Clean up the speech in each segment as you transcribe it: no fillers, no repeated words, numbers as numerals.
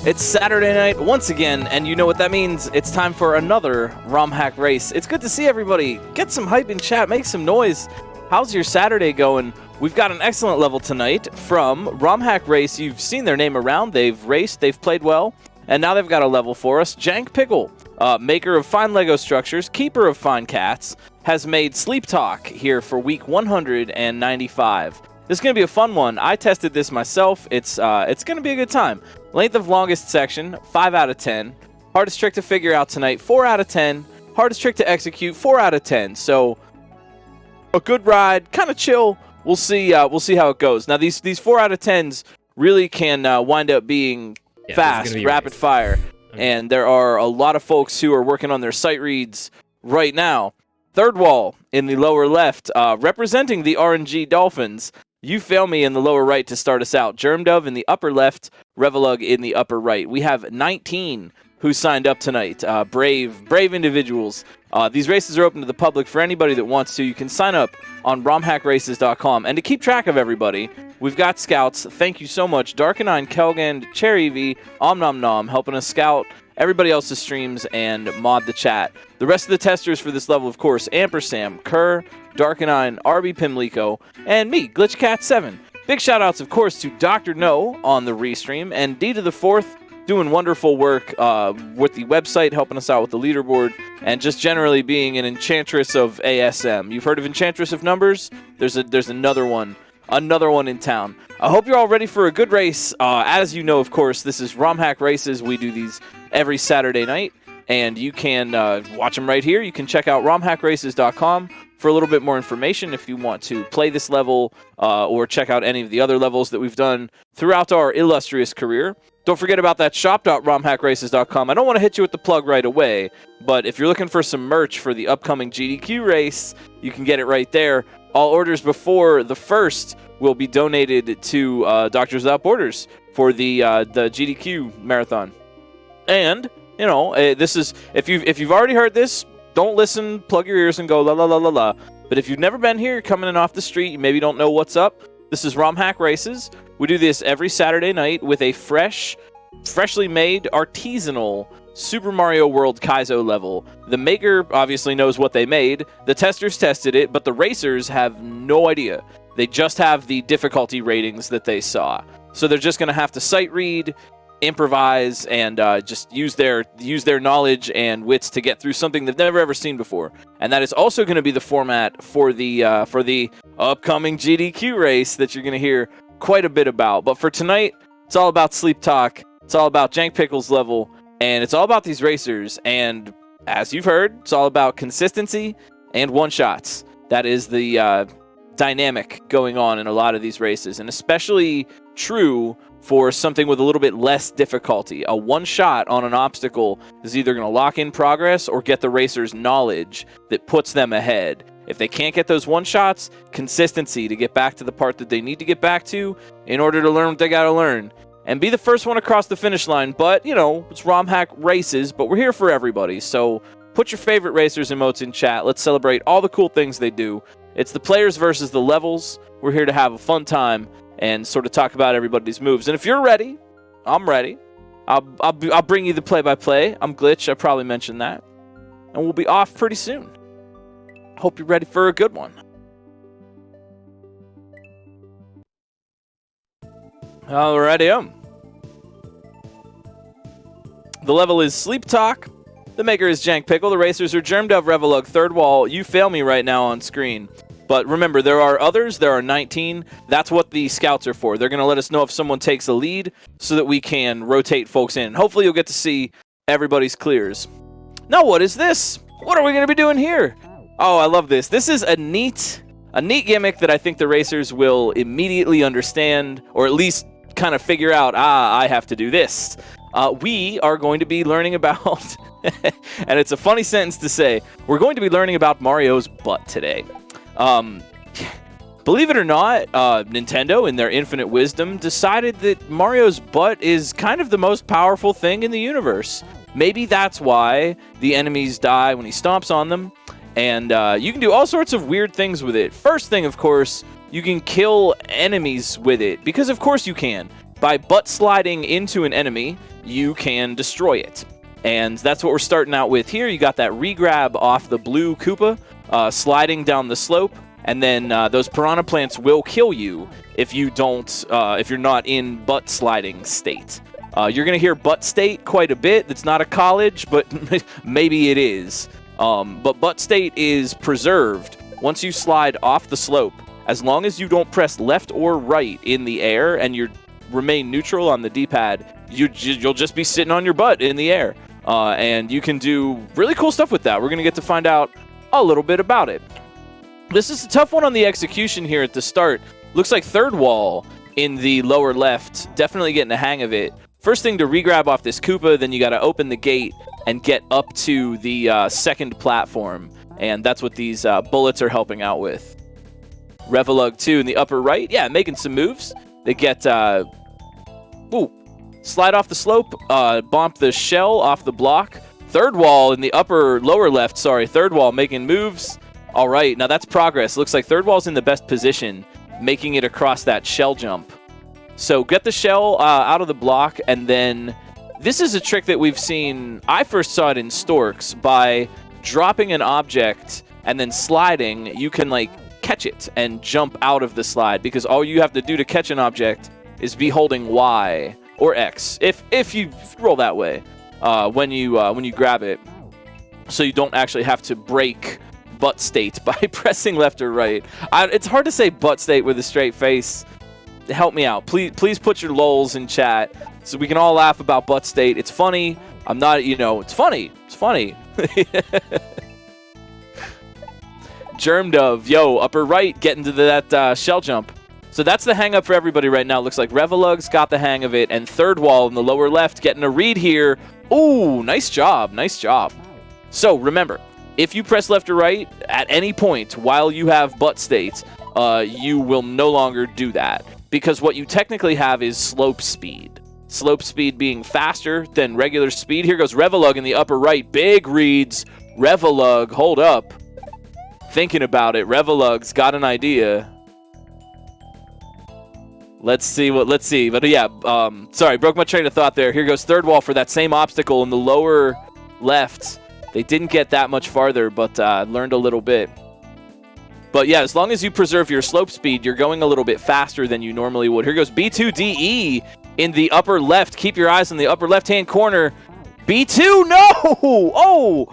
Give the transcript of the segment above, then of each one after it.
It's Saturday night once again, and you know what that means. It's time for another Romhack Race. It's good to see everybody. Get some hype in chat, make some noise. How's your Saturday going? We've got an excellent level tonight from Romhack Race. You've seen their name around. They've raced, they've played well, and now they've got a level for us. Jank Pickle, maker of fine Lego structures, keeper of fine cats, has made Sleep Talk here for week 195. This is going to be a fun one. I tested this myself. It's going to be a good time. Length of longest section, 5 out of 10. Hardest trick to figure out tonight, 4 out of 10. Hardest trick to execute, 4 out of 10. So a good ride, kind of chill. We'll see how it goes. Now these 4 out of 10s really can wind up being fast, rapid fire. And there are a lot of folks who are working on their sight reads right now. Third wall in the lower left, representing the RNG Dolphins. You Fail Me in the lower right to start us out. Germdove in the upper left, Revelug in the upper right. We have 19 who signed up tonight. Brave individuals. These races are open to the public for anybody that wants to. You can sign up on romhackraces.com. And to keep track of everybody, we've got scouts. Thank you so much. Darkenine, Kelgand, Cherry V, Nom helping us scout everybody else's streams and mod the chat. The rest of the testers for this level, of course, Ampersam, Kerr, Darkenine, RB Pimlico, and me, GlitchCat7. Big shout-outs, of course, to Dr. No on the restream, and D to the Fourth doing wonderful work with the website, helping us out with the leaderboard, and just generally being an enchantress of ASM. You've heard of Enchantress of Numbers? There's another one in town. I hope you're all ready for a good race. As you know, of course, this is Romhack Races. We do these every Saturday night, and you can watch them right here. You can check out romhackraces.com for a little bit more information if you want to play this level or check out any of the other levels that we've done throughout our illustrious career. Don't forget about that shop.romhackraces.com. I don't want to hit you with the plug right away, but if you're looking for some merch for the upcoming GDQ race, you can get it right there. All orders before the 1st will be donated to Doctors Without Borders for the GDQ marathon. And, you know, this is if you've already heard this, don't listen, plug your ears and go la la la la la. But if you've never been here, coming in off the street, you maybe don't know what's up. This is Romhack Races. We do this every Saturday night with a freshly made artisanal Super Mario World Kaizo level. The maker obviously knows what they made. The testers tested it, but the racers have no idea. They just have the difficulty ratings that they saw. So they're just going to have to sight read, improvise, and just use their knowledge and wits to get through something they've never ever seen before. And that is also going to be the format for the upcoming GDQ race that you're going to hear quite a bit about. But for tonight, it's all about Sleep Talk. It's all about Jank Pickle's level. And it's all about these racers, and as you've heard, it's all about consistency and one-shots. That is the dynamic going on in a lot of these races, and especially true for something with a little bit less difficulty. A one-shot on an obstacle is either going to lock in progress or get the racer's knowledge that puts them ahead. If they can't get those one-shots, consistency to get back to the part that they need to get back to in order to learn what they got to learn. And be the first one across the finish line. But, you know, it's Romhack Races, but we're here for everybody. So put your favorite racers emotes in chat. Let's celebrate all the cool things they do. It's the players versus the levels. We're here to have a fun time and sort of talk about everybody's moves. And if you're ready, I'm ready. I'll bring you the play-by-play. I'm Glitch. I probably mentioned that. And we'll be off pretty soon. Hope you're ready for a good one. Alrighty. The level is Sleep Talk. The maker is Jank Pickle. The racers are Germdove, Revelug, Third Wall. You Fail Me right now on screen. But remember, there are others. There are 19. That's what the scouts are for. They're going to let us know if someone takes a lead so that we can rotate folks in. Hopefully you'll get to see everybody's clears. Now, what is this? What are we going to be doing here? Oh, I love this. This is a neat gimmick that I think the racers will immediately understand, or at least kind of figure out, I have to do this. We are going to be learning about, and it's a funny sentence to say, we're going to be learning about Mario's butt today. Believe it or not, Nintendo, in their infinite wisdom, decided that Mario's butt is kind of the most powerful thing in the universe. Maybe that's why the enemies die when he stomps on them, and you can do all sorts of weird things with it. First thing, of course, you can kill enemies with it, because of course you can. by butt sliding into an enemy, you can destroy it. And that's what we're starting out with here. You got that regrab off the blue Koopa, sliding down the slope, and then those piranha plants will kill you if you don't, if you're not in butt sliding state. You're gonna hear butt state quite a bit. It's not a college, but maybe it is. But butt state is preserved once you slide off the slope. As long as you don't press left or right in the air and you remain neutral on the D-pad, you'll just be sitting on your butt in the air. And you can do really cool stuff with that. We're going to get to find out a little bit about it. This is a tough one on the execution here at the start. Looks like third wall in the lower left. Definitely getting the hang of it. First thing to regrab off this Koopa, then you got to open the gate and get up to the second platform. And that's what these bullets are helping out with. Revolug 2 in the upper right. Yeah, making some moves. They get... slide off the slope, bump the shell off the block. Third wall in the lower left, sorry. Third wall making moves. All right, now that's progress. Looks like third wall's in the best position, making it across that shell jump. So get the shell out of the block, and then this is a trick that we've seen. I first saw it in Storks. By dropping an object and then sliding, you can like catch it and jump out of the slide, because all you have to do to catch an object is be holding Y or X, if you roll that way, when you grab it, so you don't actually have to break butt state by pressing left or right. It's hard to say butt state with a straight face. Help me out, please put your lols in chat so we can all laugh about butt state. It's funny. I'm not, it's funny. It's funny. Germ Dove, yo, upper right, getting to that shell jump. So that's the hang up for everybody right now. Looks like Revolug's got the hang of it, and third wall in the lower left getting a read here. Ooh, nice job, nice job. So remember, if you press left or right at any point while you have butt state, you will no longer do that, because what you technically have is slope speed. Slope speed being faster than regular speed. Here goes Revolug in the upper right. Big reads. Revolug, hold up. Thinking about it, Revolug's got an idea. Let's see. But yeah, sorry, broke my train of thought there. Here goes third wall for that same obstacle in the lower left. They didn't get that much farther, but learned a little bit. But yeah, as long as you preserve your slope speed, you're going a little bit faster than you normally would. Here goes B2DE in the upper left. Keep your eyes on the upper left-hand corner. B2, no!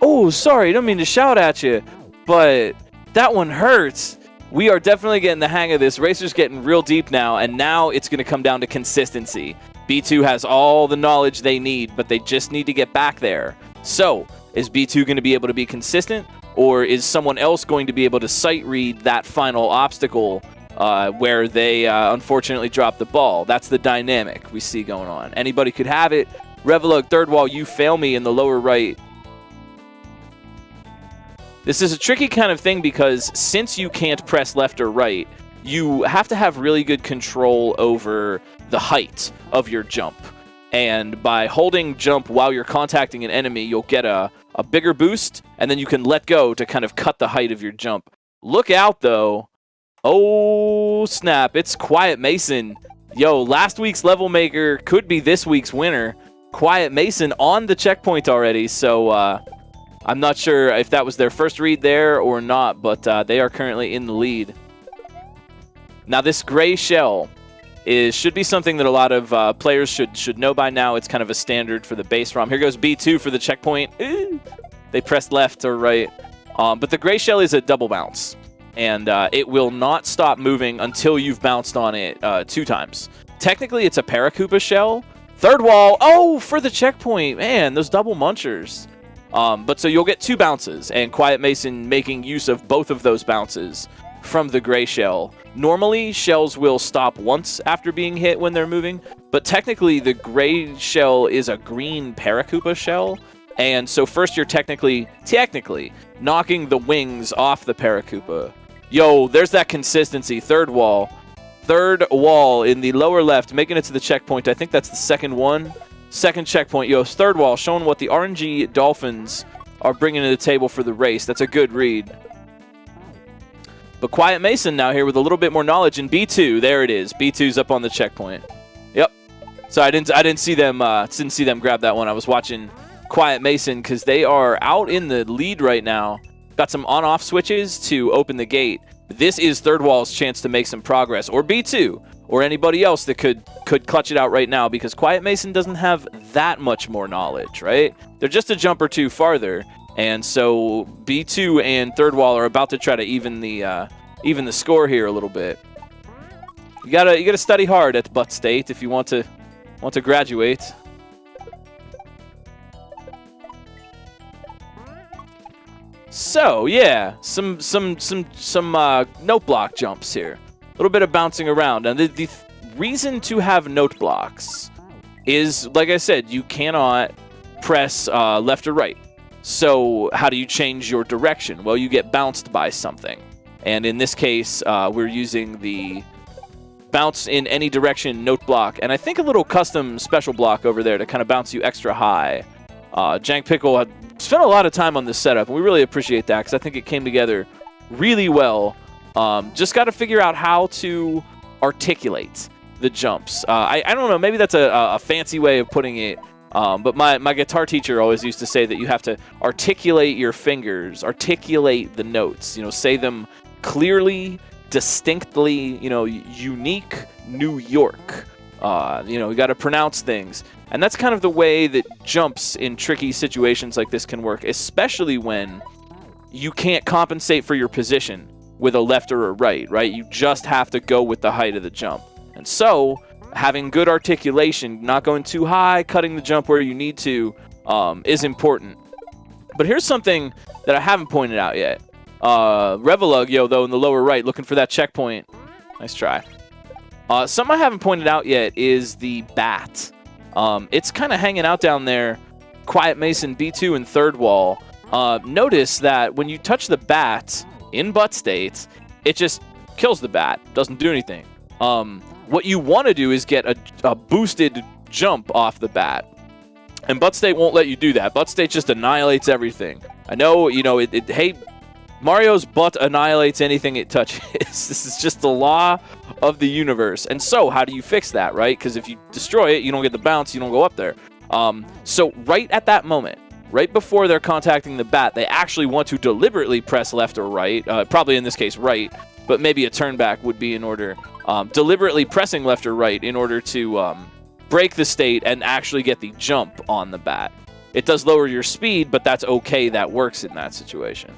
Oh, sorry, don't mean to shout at you, but that one hurts. We are definitely getting the hang of this. Racer's getting real deep now, and now it's going to come down to consistency. B2 has all the knowledge they need, but they just need to get back there. So, is B2 going to be able to be consistent, or is someone else going to be able to sight read that final obstacle where they unfortunately dropped the ball? That's the dynamic we see going on. Anybody could have it. Revolug, third wall, you fail me in the lower right. This is a tricky kind of thing because since you can't press left or right, you have to have really good control over the height of your jump. And by holding jump while you're contacting an enemy, you'll get a bigger boost, and then you can let go to kind of cut the height of your jump. Look out, though. Oh, snap. It's Quiet Mason. Yo, last week's level maker could be this week's winner. Quiet Mason on the checkpoint already, so I'm not sure if that was their first read there or not, but they are currently in the lead. Now, this gray shell should be something that a lot of players should know by now. It's kind of a standard for the base ROM. Here goes B2 for the checkpoint. They pressed left or right. But the gray shell is a double bounce, and it will not stop moving until you've bounced on it 2 times. Technically, it's a Paracoopa shell. Third wall. Oh, for the checkpoint. Man, those double munchers. But so you'll get 2 bounces, and Quiet Mason making use of both of those bounces from the gray shell. Normally, shells will stop once after being hit when they're moving, but technically the gray shell is a green Paracoopa shell, and so first you're technically knocking the wings off the Paracoopa. Yo, there's that consistency. Third wall in the lower left, making it to the checkpoint. I think that's the second one. Second checkpoint. Yo, third wall, showing what the RNG Dolphins are bringing to the table for the race. That's a good read. But Quiet Mason now here with a little bit more knowledge in B2. There it is. B2's up on the checkpoint. Yep. So I didn't see them grab that one. I was watching Quiet Mason because they are out in the lead right now. Got some on-off switches to open the gate. This is Third Wall's chance to make some progress, or B2, or anybody else that could clutch it out right now, because Quiet Mason doesn't have that much more knowledge, right? They're just a jump or two farther, and so B2 and Third Wall are about to try to even the score here a little bit. You gotta study hard at Butt State if you want to graduate. So yeah, some note block jumps here. A little bit of bouncing around. And the reason to have note blocks is, like I said, you cannot press left or right. So how do you change your direction? Well, you get bounced by something. And in this case, we're using the bounce in any direction note block. And I think a little custom special block over there to kind of bounce you extra high. Jank Pickle had spent a lot of time on this setup, and we really appreciate that because I think it came together really well. Just got to figure out how to articulate the jumps. I don't know, maybe that's a fancy way of putting it, but my guitar teacher always used to say that you have to articulate your fingers, articulate the notes, say them clearly, distinctly, unique New York. You got to pronounce things. And that's kind of the way that jumps in tricky situations like this can work, especially when you can't compensate for your position with a left or a right? You just have to go with the height of the jump. And so, having good articulation, not going too high, cutting the jump where you need to, is important. But here's something that I haven't pointed out yet. Revelug, though, in the lower right, looking for that checkpoint. Nice try. Something I haven't pointed out yet is the bat. It's kind of hanging out down there. Quiet Mason, B2, and Third Wall. Notice that when you touch the bat in Butt State, it just kills the bat. Doesn't do anything. What you want to do is get a boosted jump off the bat. And Butt State won't let you do that. Butt State just annihilates everything. I know, hey, Mario's butt annihilates anything it touches. This is just the law of the universe. And so, how do you fix that, right? Because if you destroy it, you don't get the bounce, you don't go up there. So right at that moment, right before they're contacting the bat, they actually want to deliberately press left or right, probably in this case right, but maybe a turn back would be in order, deliberately pressing left or right in order to break the state and actually get the jump on the bat. It does lower your speed, but that's okay, that works in that situation.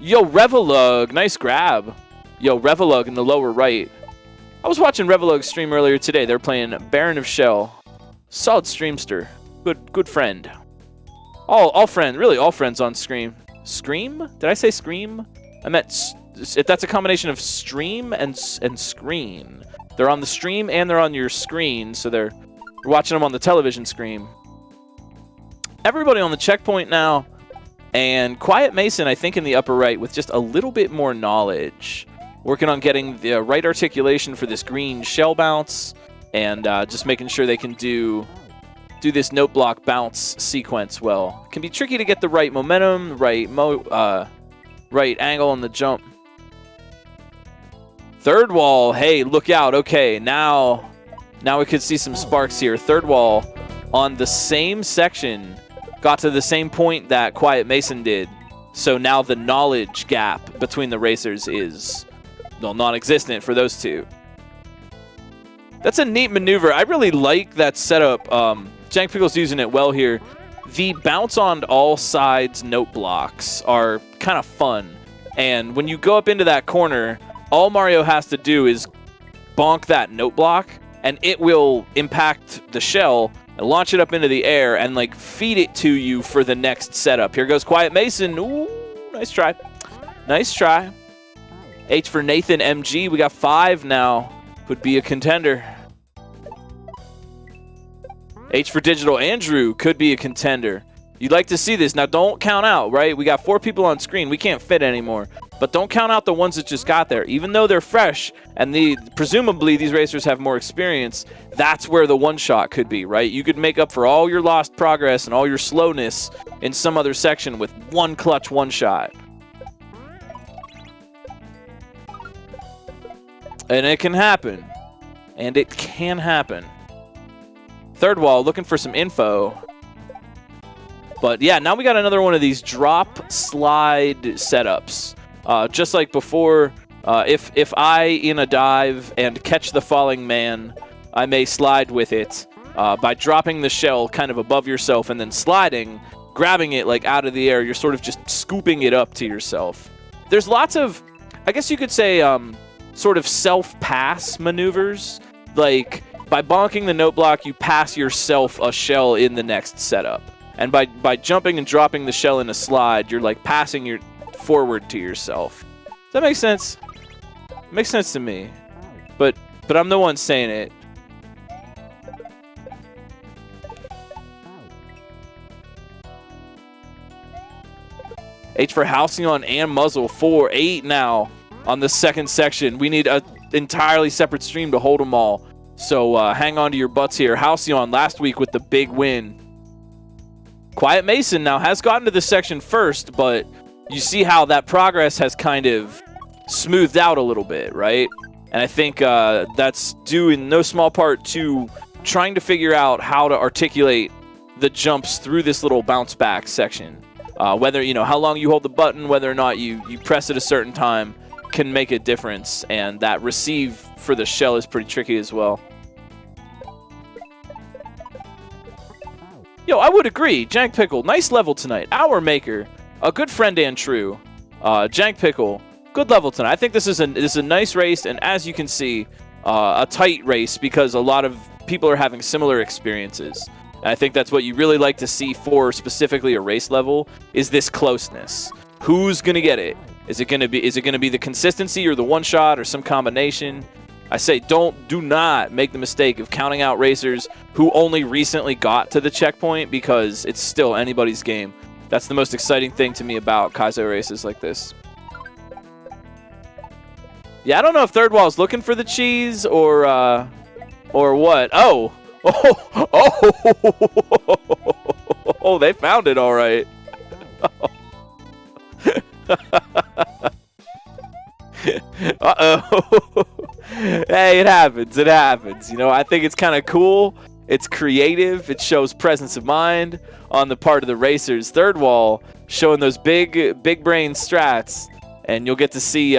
Yo, Revelug, nice grab. Yo, Revelug in the lower right. I was watching Revelug's stream earlier today. They're playing Baron of Shell. Solid streamster. Good friend. All friends, really all friends on Scream. Scream? Did I say Scream? I meant, that's a combination of stream and screen. They're on the stream and they're on your screen, so you're watching them on the television screen. Everybody on the checkpoint now. And Quiet Mason, I think, in the upper right with just a little bit more knowledge. Working on getting the right articulation for this green shell bounce. And just making sure they can do this note block bounce sequence well. It can be tricky to get the right momentum, right angle on the jump. Third Wall, hey, look out. Okay, now we could see some sparks here. Third Wall on the same section. Got to the same point that Quiet Mason did. So now the knowledge gap between the racers is, well, non-existent for those two. That's a neat maneuver. I really like that setup. Jank Pickle's using it well here. The bounce on all sides note blocks are kind of fun. And when you go up into that corner, all Mario has to do is bonk that note block, and it will impact the shell and launch it up into the air and like feed it to you for the next setup. Here goes Quiet Mason. Ooh, nice try. Nice try. H for Nathan MG. We got 5 now. Could be a contender. H for Digital Andrew. Could be a contender. You'd like to see this. Now, don't count out, right? We got 4 people on screen. We can't fit anymore. But don't count out the ones that just got there. Even though they're fresh, and presumably these racers have more experience, that's where the one-shot could be, right? You could make up for all your lost progress and all your slowness in some other section with one clutch one-shot. And it can happen. And it can happen. Third wall, looking for some info. But yeah, now we got another one of these drop slide setups. Just like before, if I, in a dive and catch the falling man, I may slide with it by dropping the shell kind of above yourself and then sliding, grabbing it like out of the air. You're sort of just scooping it up to yourself. There's lots of, I guess you could say, sort of self-pass maneuvers. Like, by bonking the note block, you pass yourself a shell in the next setup. And by jumping and dropping the shell in a slide, you're like passing your forward to yourself. Does that make sense? It makes sense to me. But I'm the one saying it. H for Halcyon and Muzzle. 4-8 now on the second section. We need an entirely separate stream to hold them all. So hang on to your butts here. Halcyon last week with the big win. Quiet Mason now has gotten to this section first, but you see how that progress has kind of smoothed out a little bit, right? And I think that's due in no small part to trying to figure out how to articulate the jumps through this little bounce back section. Whether, you know, how long you hold the button, whether or not you press at a certain time can make a difference. And that receive for the shell is pretty tricky as well. Yo, I would agree. Jank Pickle, nice level tonight. Our Maker, a good friend and true. Jank Pickle, good level tonight. I think this is a nice race, and as you can see, a tight race because a lot of people are having similar experiences. And I think that's what you really like to see for specifically a race level is this closeness. Who's gonna get it? Is it gonna be the consistency or the one shot or some combination? I say do not make the mistake of counting out racers who only recently got to the checkpoint because it's still anybody's game. That's the most exciting thing to me about Kaizo races like this. Yeah, I don't know if Third Wall's looking for the cheese or what. Oh, oh, they found it all right. Uh-oh. Hey, it happens. It happens. You know, I think it's kind of cool. It's creative. It shows presence of mind on the part of the racers. Third Wall showing those big brain strats, and you'll get to see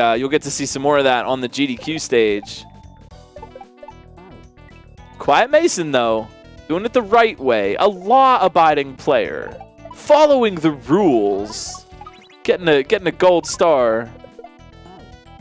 some more of that on the GDQ stage. Quiet Mason, though, doing it the right way. A law-abiding player, following the rules, getting a gold star.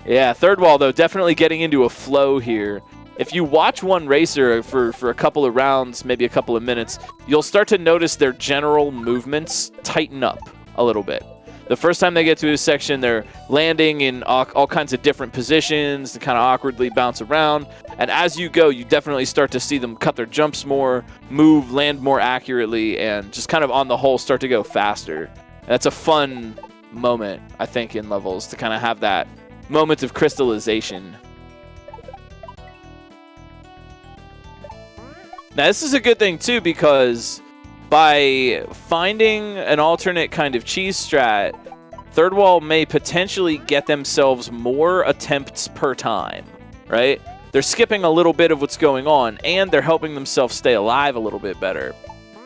Yeah, Third Wall, though, definitely getting into a flow here. If you watch one racer for a couple of rounds, maybe a couple of minutes, you'll start to notice their general movements tighten up a little bit. The first time they get to a section, they're landing in all kinds of different positions to kind of awkwardly bounce around. And as you go, you definitely start to see them cut their jumps more, move, land more accurately, and just kind of on the whole start to go faster. And that's a fun moment, I think, in levels to kind of have that moment of crystallization. Now, this is a good thing, too, because by finding an alternate kind of cheese strat, Third Wall may potentially get themselves more attempts per time, right? They're skipping a little bit of what's going on, and they're helping themselves stay alive a little bit better.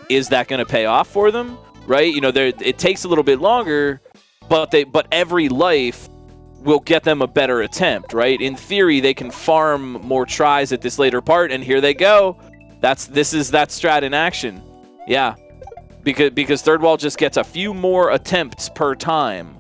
Is that going to pay off for them, right? You know, it takes a little bit longer, but every life will get them a better attempt, right? In theory, they can farm more tries at this later part, and here they go. This is that strat in action. Yeah, because Third Wall just gets a few more attempts per time.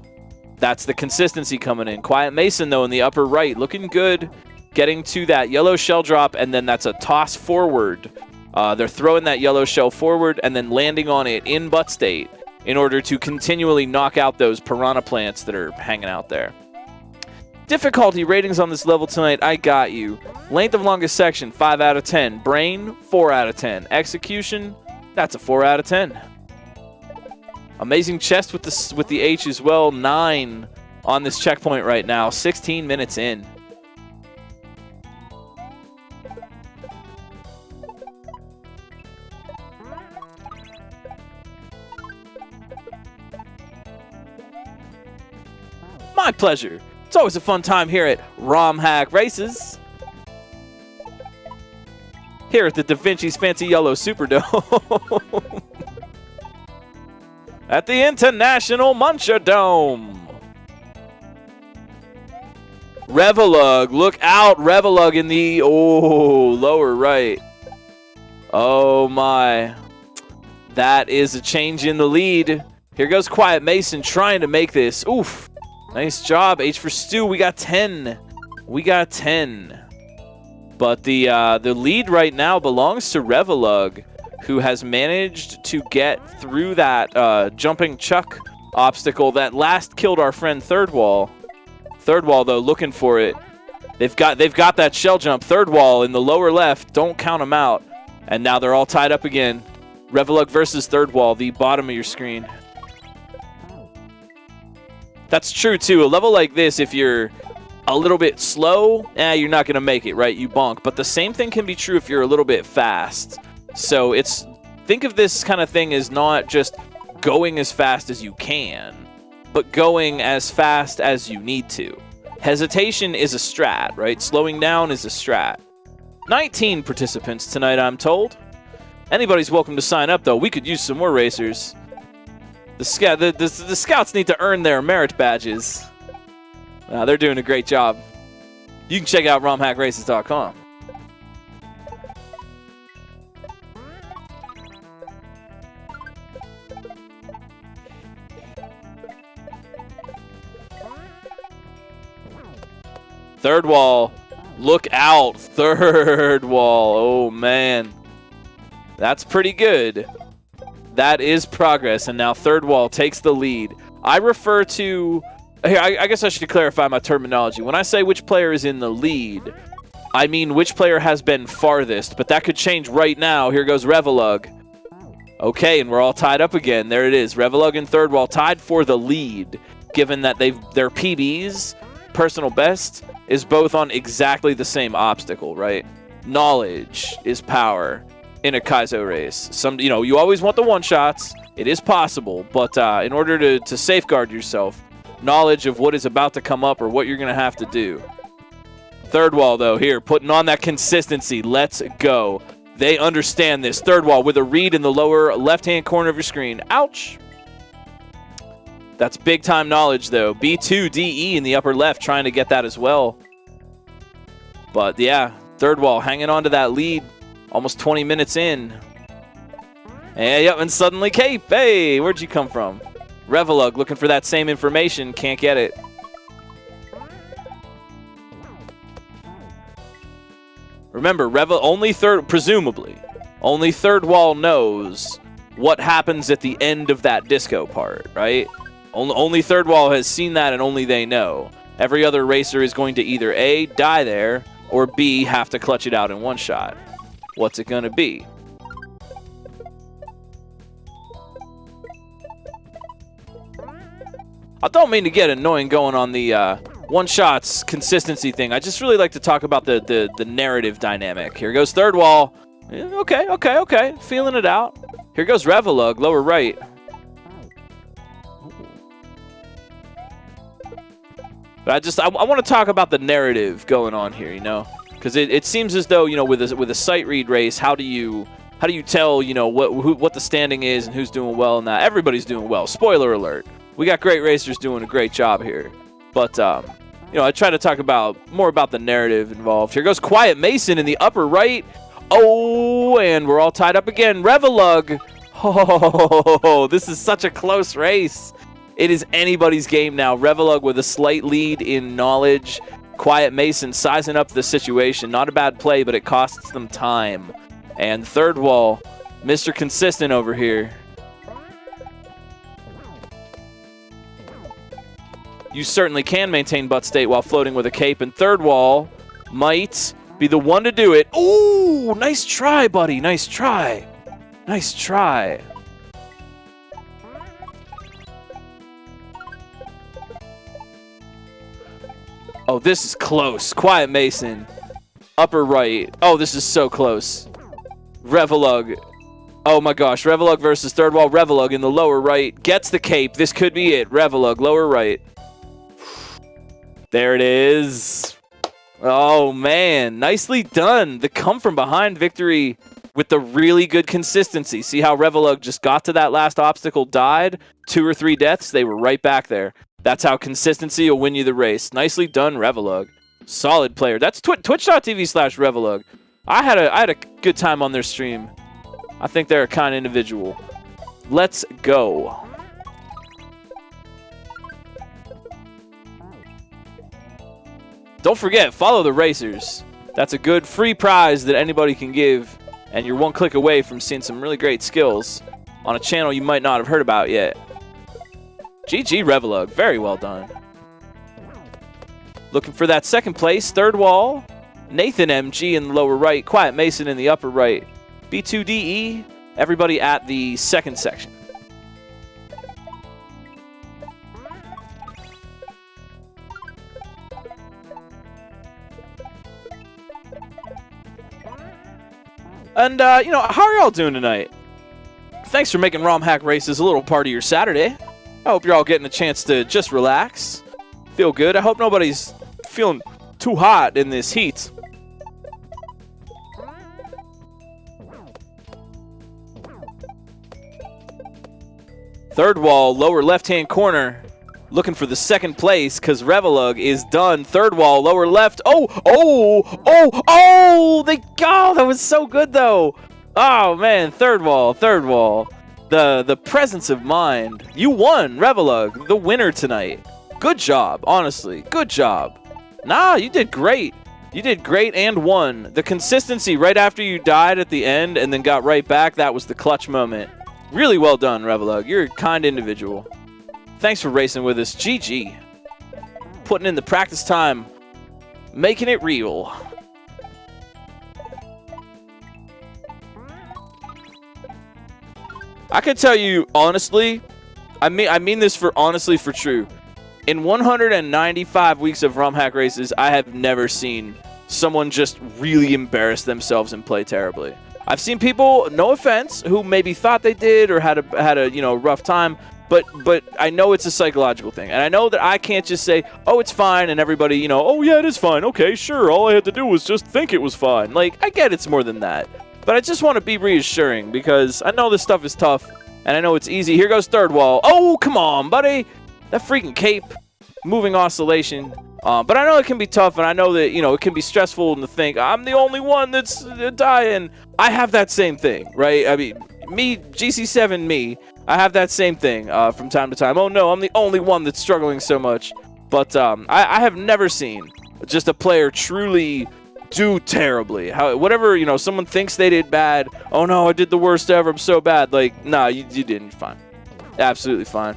That's the consistency coming in. Quiet Mason, though, in the upper right, looking good, getting to that yellow shell drop, and then that's a toss forward. They're throwing that yellow shell forward and then landing on it in butt state in order to continually knock out those piranha plants that are hanging out there. Difficulty ratings on this level tonight, I got you. Length of longest section, 5 out of 10. Brain, 4 out of 10. Execution, that's a 4 out of 10. Amazing chest with the H as well, 9 on this checkpoint right now, 16 minutes in. My pleasure. It's always a fun time here at Romhack Races. here at the Da Vinci's Fancy Yellow Superdome. At the International Muncherdome. Revelug, look out, Revelug in the, lower right. Oh my. That is a change in the lead. Here goes Quiet Mason trying to make this. Oof. Nice job, H for Stu. We got 10. We got 10. But the lead right now belongs to Revelug, who has managed to get through that jumping chuck obstacle that last killed our friend Third Wall. Third Wall, though, looking for it. They've got that shell jump. Third Wall in the lower left. Don't count them out. And now they're all tied up again. Revelug versus Third Wall, the bottom of your screen. That's true, too. A level like this, if you're a little bit slow, you're not going to make it, right? You bonk. But the same thing can be true if you're a little bit fast. So think of this kind of thing as not just going as fast as you can, but going as fast as you need to. Hesitation is a strat, right? Slowing down is a strat. 19 participants tonight, I'm told. Anybody's welcome to sign up, though. We could use some more racers. The scouts need to earn their merit badges. They're doing a great job. You can check out romhackraces.com. Third Wall, look out. Third Wall, oh man. That's pretty good. That is progress, and now Third Wall takes the lead. I refer to... Here, I guess I should clarify my terminology. When I say which player is in the lead, I mean which player has been farthest, but that could change right now. Here goes Revelug. Okay, and we're all tied up again. There it is. Revelug and Third Wall tied for the lead, given that their PBs, personal best, is both on exactly the same obstacle, right? Knowledge is power in a Kaizo race. You always want the one-shots. It is possible, but in order to safeguard yourself, knowledge of what is about to come up or what you're going to have to do. Third Wall, though, here, putting on that consistency. Let's go. They understand this. Third Wall with a read in the lower left-hand corner of your screen. Ouch. That's big-time knowledge, though. B2DE in the upper left trying to get that as well. But, yeah, Third Wall hanging on to that lead. Almost 20 minutes in. And suddenly Cape. Hey, where'd you come from? Revelug looking for that same information. Can't get it. Remember, presumably, only Third Wall knows what happens at the end of that disco part, right? Only Third Wall has seen that, and only they know. Every other racer is going to either A, die there, or B, have to clutch it out in one shot. What's it going to be? I don't mean to get annoying going on the one-shots consistency thing. I just really like to talk about the narrative dynamic. Here goes Third Wall. Okay. Feeling it out. Here goes Revelug, lower right. But I want to talk about the narrative going on here, because it seems as though, with a sight read race, how do you tell, what the standing is and who's doing well and that? Everybody's doing well. Spoiler alert. We got great racers doing a great job here. But, I try to talk more about the narrative involved. Here goes Quiet Mason in the upper right. Oh, and we're all tied up again. Revelug. Oh, this is such a close race. It is anybody's game now. Revelug with a slight lead in knowledge. Quiet Mason sizing up the situation. Not a bad play, but it costs them time. And Third Wall, Mr. Consistent over here. You certainly can maintain butt state while floating with a cape, and Third Wall might be the one to do it. Ooh, nice try, buddy. Nice try. Nice try. Oh, this is close. Quiet Mason, upper right. Oh, this is so close. Revelug. Oh my gosh, Revelug versus Third Wall. Revelug in the lower right gets the cape. This could be it. Revelug, lower right. There it is. Oh, man. Nicely done. The come-from-behind victory with the really good consistency. See how Revelug just got to that last obstacle, died, 2 or 3 deaths, they were right back there. That's how consistency will win you the race. Nicely done, Revelug. Solid player. That's twitch.tv/Revelug. I had a good time on their stream. I think they're a kind individual. Let's go. Don't forget, follow the racers. That's a good free prize that anybody can give, and you're one click away from seeing some really great skills on a channel you might not have heard about yet. GG Revelug, very well done. Looking for that second place, third wall. Nathan MG in the lower right, Quiet Mason in the upper right. B2DE, everybody at the second section. And, you know, how are y'all doing tonight? Thanks for making Romhack Races a little part of your Saturday. I hope you're all getting a chance to just relax, feel good. I hope nobody's feeling too hot in this heat. Third wall, lower left-hand corner. Looking for the second place because Revelug is done. Third wall, lower left. Oh! They go! That was so good, though. Oh, man. Third wall. The presence of mind. You won, Revelug, the winner tonight. Good job, honestly. Good job. Nah, you did great. You did great and won. The consistency right after you died at the end and then got right back, that was the clutch moment. Really well done, Revelug. You're a kind individual. Thanks for racing with us. GG. Putting in the practice time. Making it real. I can tell you, honestly, I mean this for honestly for true. In 195 weeks of Romhack Races, I have never seen someone just really embarrass themselves and play terribly. I've seen people, no offense, who maybe thought they did or had a you know, rough time. But I know it's a psychological thing. And I know that I can't just say, oh, it's fine, and everybody, you know, oh, yeah, it is fine. Okay, sure. All I had to do was just think it was fine. Like, I get it's more than that. But I just want to be reassuring because I know this stuff is tough, and I know it's easy. Here goes third wall. Oh, come on, buddy. That freaking cape. Moving oscillation. But I know it can be tough, and I know that, you know, it can be stressful to think, I'm the only one that's dying. I have that same thing, right? I mean, me, GC7 me, I have that same thing from time to time. Oh, no, I'm the only one that's struggling so much. But I have never seen just a player truly do terribly. Whatever, you know, someone thinks they did bad. Oh, no, I did the worst ever. I'm so bad. Like, nah, you didn't. Fine. Absolutely fine.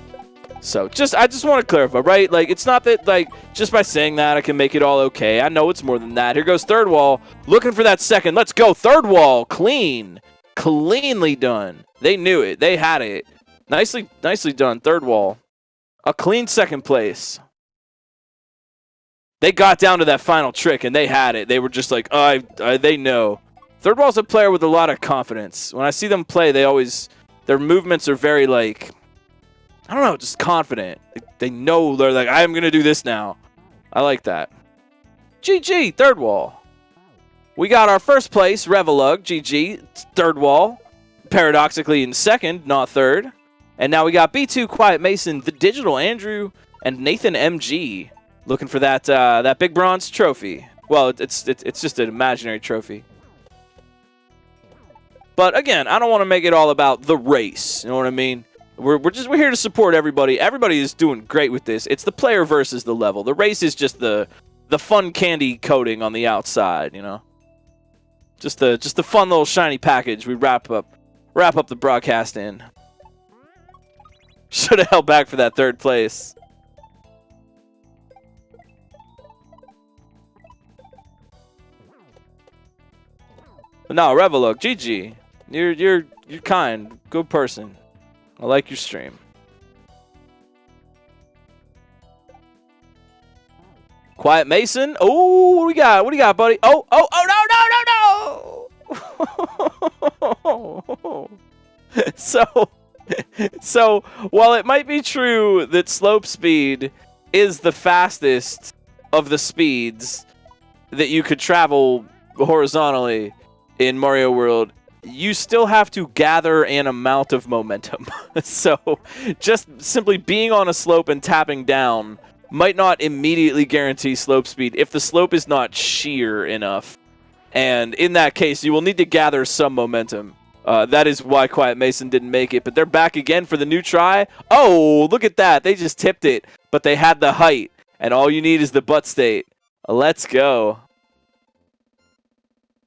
So I just want to clarify, right? Like, it's not that, like, just by saying that I can make it all okay. I know it's more than that. Here goes third wall. Looking for that second. Let's go. Third wall. Clean. Cleanly done. They knew it. They had it. Nicely done. Third wall. A clean second place. They got down to that final trick, and they had it. They were just like, they know. Third wall's a player with a lot of confidence. When I see them play, their movements are very, like, I don't know, just confident. They know they're like, I'm going to do this now. I like that. GG, third wall. We got our first place, Revelug, GG, third wall. Paradoxically in second, not third. And now we got B2, Quiet Mason, the Digital Andrew, and Nathan MG looking for that big bronze trophy. Well, it's just an imaginary trophy. But again, I don't want to make it all about the race. You know what I mean? We're here to support everybody. Everybody is doing great with this. It's the player versus the level. The race is just the fun candy coating on the outside, you know. Just the fun little shiny package we wrap up the broadcast in. Should have held back for that third place. But no, Revelug, GG. You're kind, good person. I like your stream. Quiet Mason. Oh, what do we got? What do you got, buddy? Oh, no. So while it might be true that slope speed is the fastest of the speeds, that you could travel horizontally in Mario World, you still have to gather an amount of momentum. So just simply being on a slope and tapping down might not immediately guarantee slope speed if the slope is not sheer enough. And in that case, you will need to gather some momentum. That is why Quiet Mason didn't make it, but they're back again for the new try. Oh, look at that. They just tipped it, but they had the height, and all you need is the butt state. Let's go.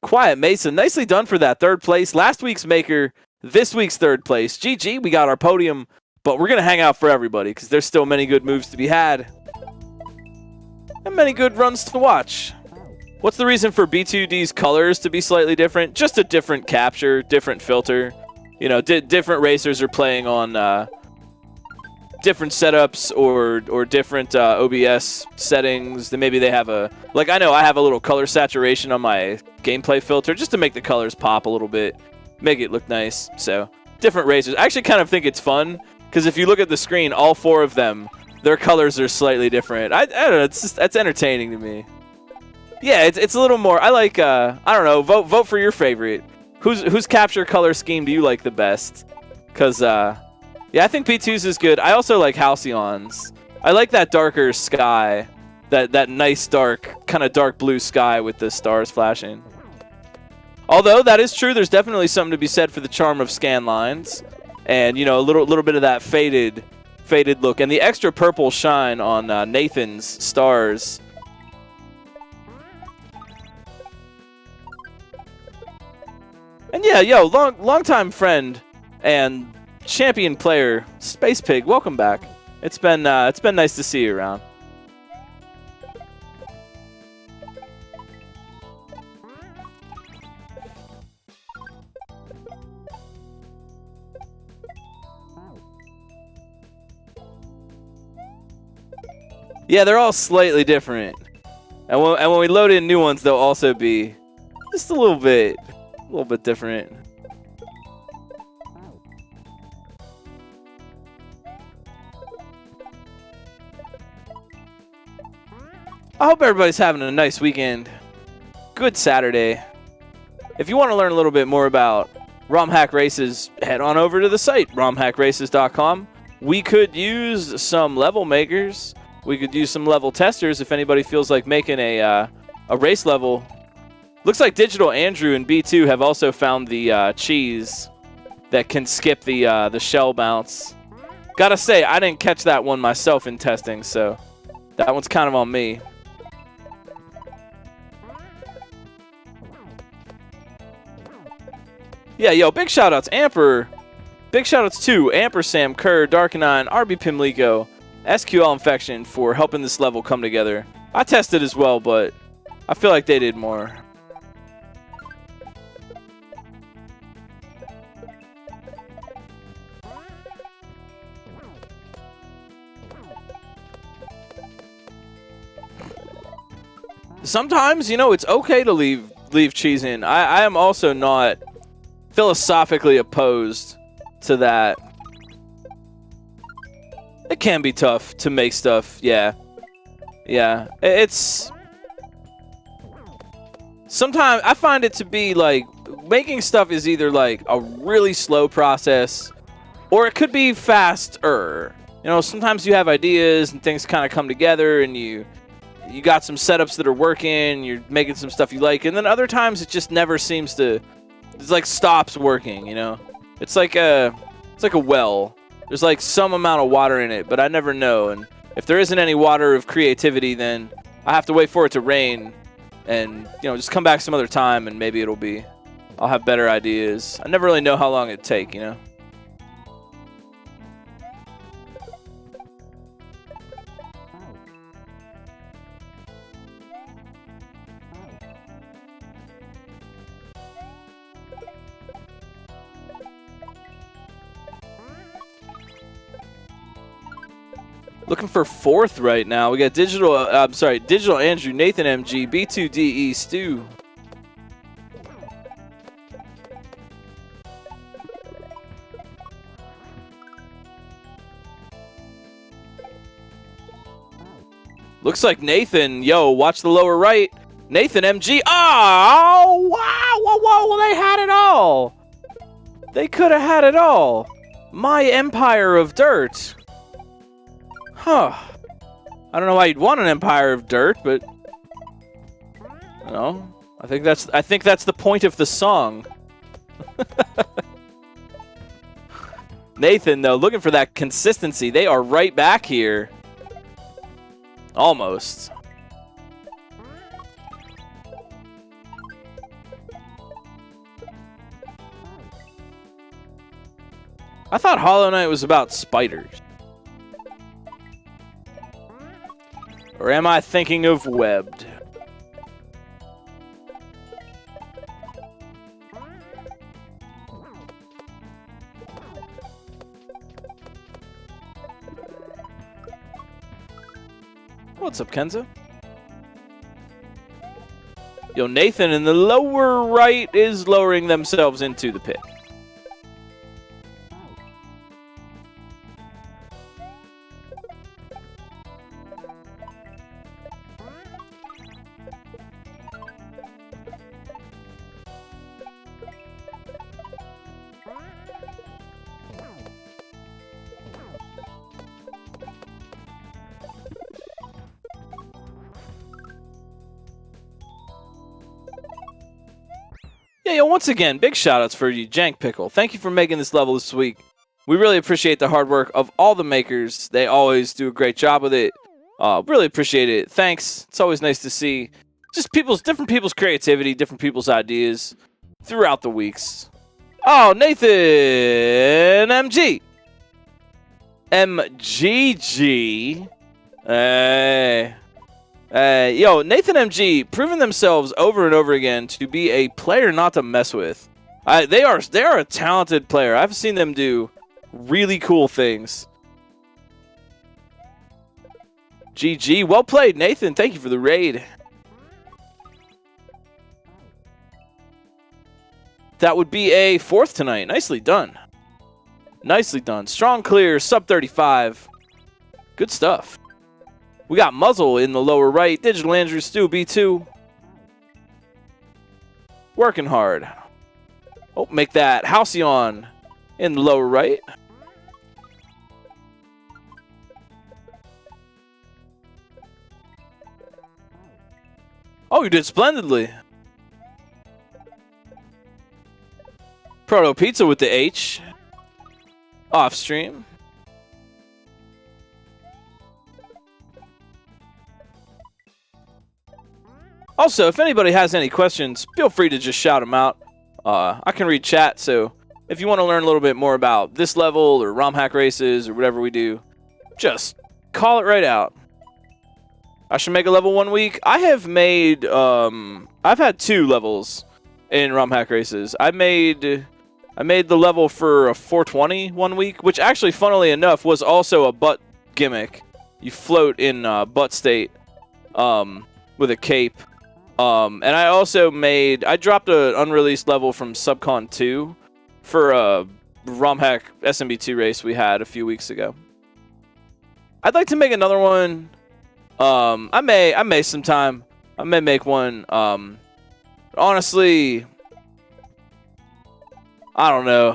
Quiet Mason, nicely done for that third place. Last week's maker, this week's third place. GG, we got our podium, but we're going to hang out for everybody because there's still many good moves to be had and many good runs to watch. What's the reason for B2D's colors to be slightly different? Just a different capture, different filter. You know, different racers are playing on different setups or different OBS settings. Then maybe they have a, like I know I have a little color saturation on my gameplay filter just to make the colors pop a little bit, make it look nice. So different racers. I actually kind of think it's fun because if you look at the screen, all four of them, their colors are slightly different. I don't know, that's entertaining to me. Yeah, it's a little more. I like. I don't know. Vote for your favorite. Whose capture color scheme do you like the best? Cause yeah, I think P2's is good. I also like Halcyon's. I like that darker sky, that nice dark kind of dark blue sky with the stars flashing. Although that is true, there's definitely something to be said for the charm of scan lines, and you know a little bit of that faded look, and the extra purple shine on Nathan's stars. And yeah, yo, long-time friend and champion player, Space Pig, welcome back. It's been nice to see you around. Yeah, they're all slightly different, and when we load in new ones, they'll also be just a little bit different. I hope everybody's having a nice weekend. Good Saturday. If you want to learn a little bit more about Romhack Races, head on over to the site, romhackraces.com. We could use some level makers. We could use some level testers if anybody feels like making a race level. Looks like Digital Andrew and B2 have also found the cheese that can skip the shell bounce. Gotta say, I didn't catch that one myself in testing, so that one's kind of on me. Yeah, yo, big shoutouts, Amper. Big shoutouts to Amper, Sam, Kerr, Darkenine, RB Pimlico, SQL Infection for helping this level come together. I tested as well, but I feel like they did more. Sometimes, you know, it's okay to leave cheese in. I am also not philosophically opposed to that. It can be tough to make stuff, yeah. Yeah, it's... Sometimes I find it to be like, making stuff is either like a really slow process, or it could be faster. You know, sometimes you have ideas and things kind of come together and you got some setups that are working, you're making some stuff you like, and then other times it just never seems to, it's like stops working, you know? It's like a well. There's like some amount of water in it, but I never know, and if there isn't any water of creativity, then I have to wait for it to rain and, you know, just come back some other time and maybe I'll have better ideas. I never really know how long it'd take, you know? Looking for fourth right now. We got Digital Andrew, Nathan MG, B2DE, Stu. Looks like Nathan, yo, watch the lower right. Nathan MG. Oh, wow, whoa, they had it all. They could have had it all. My empire of dirt. Huh. I don't know why you'd want an empire of dirt, but you know, I think that's the point of the song. Nathan, though, looking for that consistency. They are right back here. Almost. I thought Hollow Knight was about spiders. Or am I thinking of webbed? What's up, Kenza? Yo, Nathan in the lower right is lowering themselves into the pit. Yeah, yo, once again, big shoutouts for you, Jank Pickle. Thank you for making this level this week. We really appreciate the hard work of all the makers. They always do a great job with it. Really appreciate it. Thanks. It's always nice to see just different people's creativity, different people's ideas throughout the weeks. Oh, Nathan MG. MGG. Yo, Nathan MG proving themselves over and over again to be a player not to mess with. They are a talented player. I've seen them do really cool things. GG, well played, Nathan. Thank you for the raid. That would be a fourth tonight. Nicely done. Nicely done. Strong clear, sub 35. Good stuff. We got Muzzle in the lower right. Digital Andrew Stu B2. Working hard. Oh, make that Halcyon in the lower right. Oh, you did splendidly. Proto Pizza with the H. Off stream. Also, if anybody has any questions, feel free to just shout them out. I can read chat, so if you want to learn a little bit more about this level or Romhack Races or whatever we do, just call it right out. I should make a level 1 week. I have made, I've had 2 levels in Romhack Races. I made the level for a 420 1 week, which actually, funnily enough, was also a butt gimmick. You float in butt state with a cape. And I also I dropped an unreleased level from Subcon 2 for a Romhack SMB2 race we had a few weeks ago. I'd like to make another one. I may sometime. I may make one. Honestly, I don't know.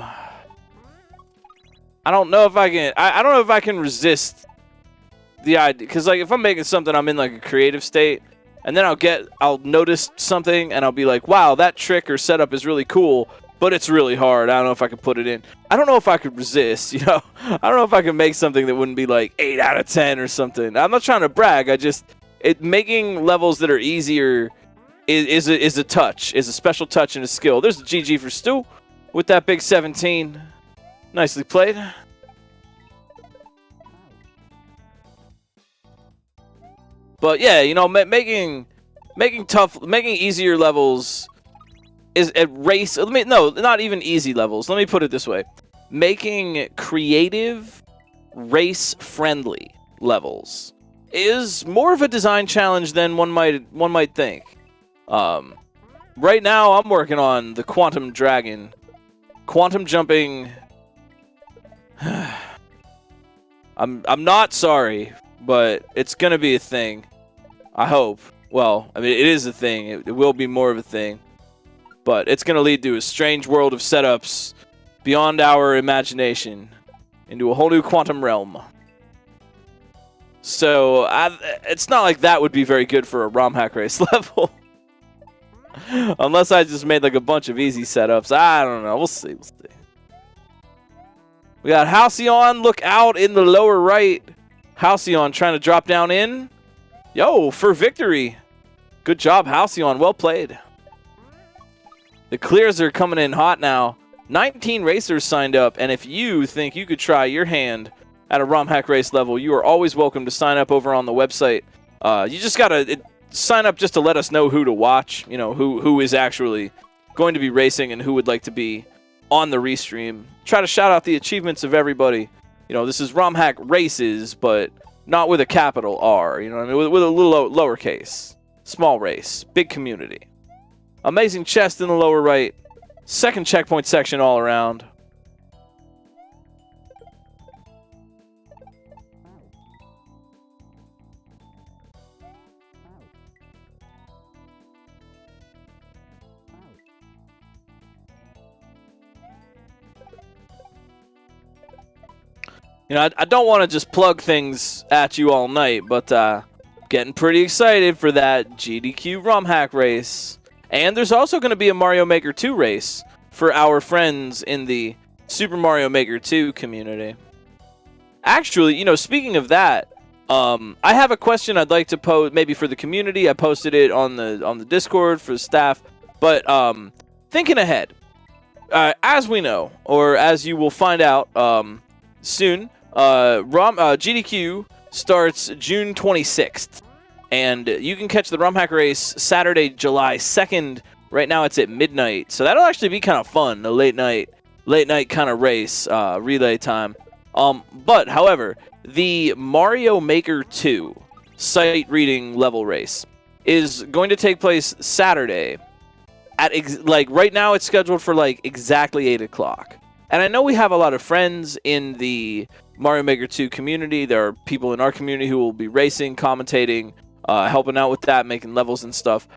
I don't know if I can. I don't know if I can resist the idea, because like if I'm making something, I'm in like a creative state. And then I'll notice something and I'll be like, wow, that trick or setup is really cool, but it's really hard. I don't know if I can put it in. I don't know if I could resist, you know? I don't know if I can make something that wouldn't be like 8 out of 10 or something. I'm not trying to brag. Making levels that are easier is a touch, is a special touch and a skill. There's a GG for Stu with that big 17. Nicely played. But yeah, you know, making easier levels is a race. No, not even easy levels. Let me put it this way: making creative, race-friendly levels is more of a design challenge than one might think. Right now, I'm working on the Quantum Dragon, quantum jumping. I'm not sorry, but it's gonna be a thing. I hope. well, I mean, it is a thing. It will be more of a thing. But it's going to lead to a strange world of setups beyond our imagination into a whole new quantum realm. So it's not like that would be very good for a Romhack Race level. Unless I just made like a bunch of easy setups. I don't know. We'll see. We'll see. We got Halcyon. Look out in the lower right. Halcyon trying to drop down in. Yo, for victory. Good job, Halcyon. Well played. The clears are coming in hot now. 19 racers signed up. And if you think you could try your hand at a Romhack Race level, you are always welcome to sign up over on the website. You just got to sign up just to let us know who to watch, you know, who is actually going to be racing and who would like to be on the restream. Try to shout out the achievements of everybody. You know, this is Romhack Races, but not with a capital R, you know what I mean? With a little lowercase. Small race. Big community. Amazing chest in the lower right. Second checkpoint section all around. You know, I don't want to just plug things at you all night, but getting pretty excited for that GDQ Romhack Race. And there's also going to be a Mario Maker 2 race for our friends in the Super Mario Maker 2 community. Actually, you know, speaking of that, I have a question I'd like to pose maybe for the community. I posted it on the Discord for the staff. But thinking ahead, as we know, or as you will find out soon, GDQ starts June 26th. And you can catch the Romhack Race Saturday, July 2nd. Right now it's at midnight. So that'll actually be kind of fun, a late night kind of race, relay time. But, however, the Mario Maker 2 sight reading level race is going to take place Saturday at, right now it's scheduled for, exactly 8 o'clock. And I know we have a lot of friends in the Mario Maker 2 community. There are people in our community who will be racing, commentating, helping out with that, making levels and stuff.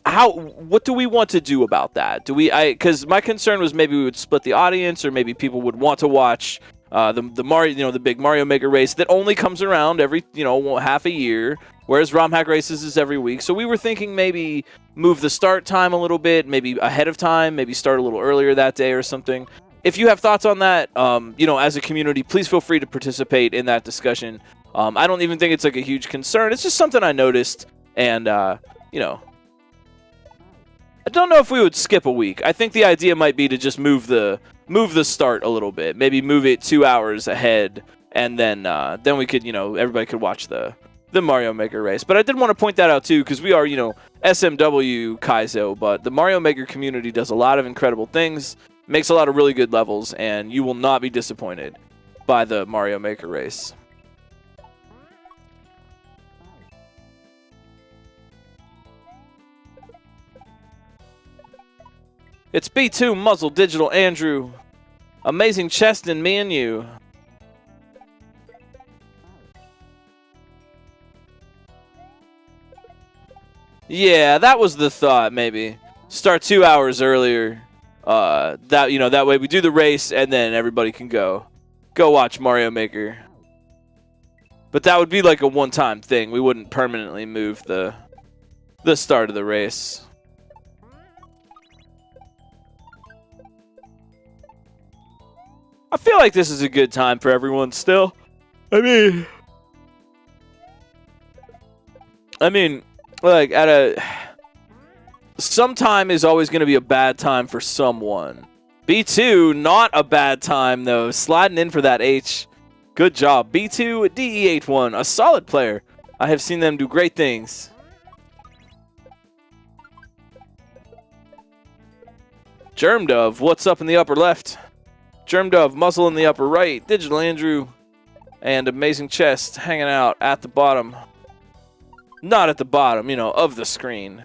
What do we want to do about that? Because my concern was maybe we would split the audience, or maybe people would want to watch the Mario, the big Mario Maker race that only comes around every, half a year, whereas Romhack Races is every week. So we were thinking maybe move the start time a little bit, maybe ahead of time, maybe start a little earlier that day or something. If you have thoughts on that, as a community, please feel free to participate in that discussion. I don't even think it's a huge concern. It's just something I noticed, and I don't know if we would skip a week. I think the idea might be to just move the start a little bit. Maybe move it 2 hours ahead, and then we could, everybody could watch the Mario Maker race. But I did want to point that out too, because we are, SMW Kaizo, but the Mario Maker community does a lot of incredible things, makes a lot of really good levels, and you will not be disappointed by the Mario Maker race. It's B2 Muzzle Digital Andrew. Amazing chest in me and you. Yeah, that was the thought, maybe. Start 2 hours earlier. That way we do the race and then everybody can go watch Mario Maker. But that would be like a one-time thing. We wouldn't permanently move the start of the race. I feel like this is a good time for everyone still. I mean, sometime is always going to be a bad time for someone. B2, not a bad time, though. Sliding in for that H. Good job. B2, DE81, a solid player. I have seen them do great things. Germ Dove, what's up in the upper left? Germ Dove, muzzle in the upper right. Digital Andrew and Amazing Chest hanging out at the bottom. Not at the bottom, of the screen.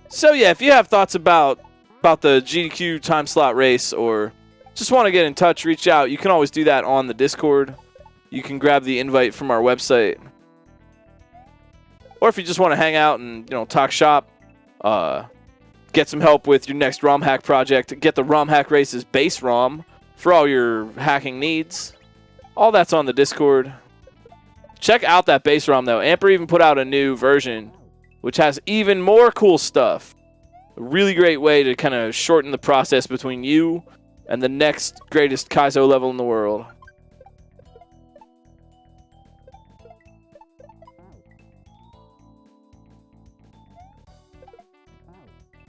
So yeah, if you have thoughts about the GDQ time slot race, or just want to get in touch, reach out, you can always do that on the Discord. You can grab the invite from our website. Or if you just want to hang out and, you know, talk shop, get some help with your next ROM hack project, get the Romhack Race's base ROM for all your hacking needs. All that's on the Discord. Check out that base ROM, though. Amper even put out a new version, which has even more cool stuff. A really great way to kind of shorten the process between you and the next greatest Kaizo level in the world.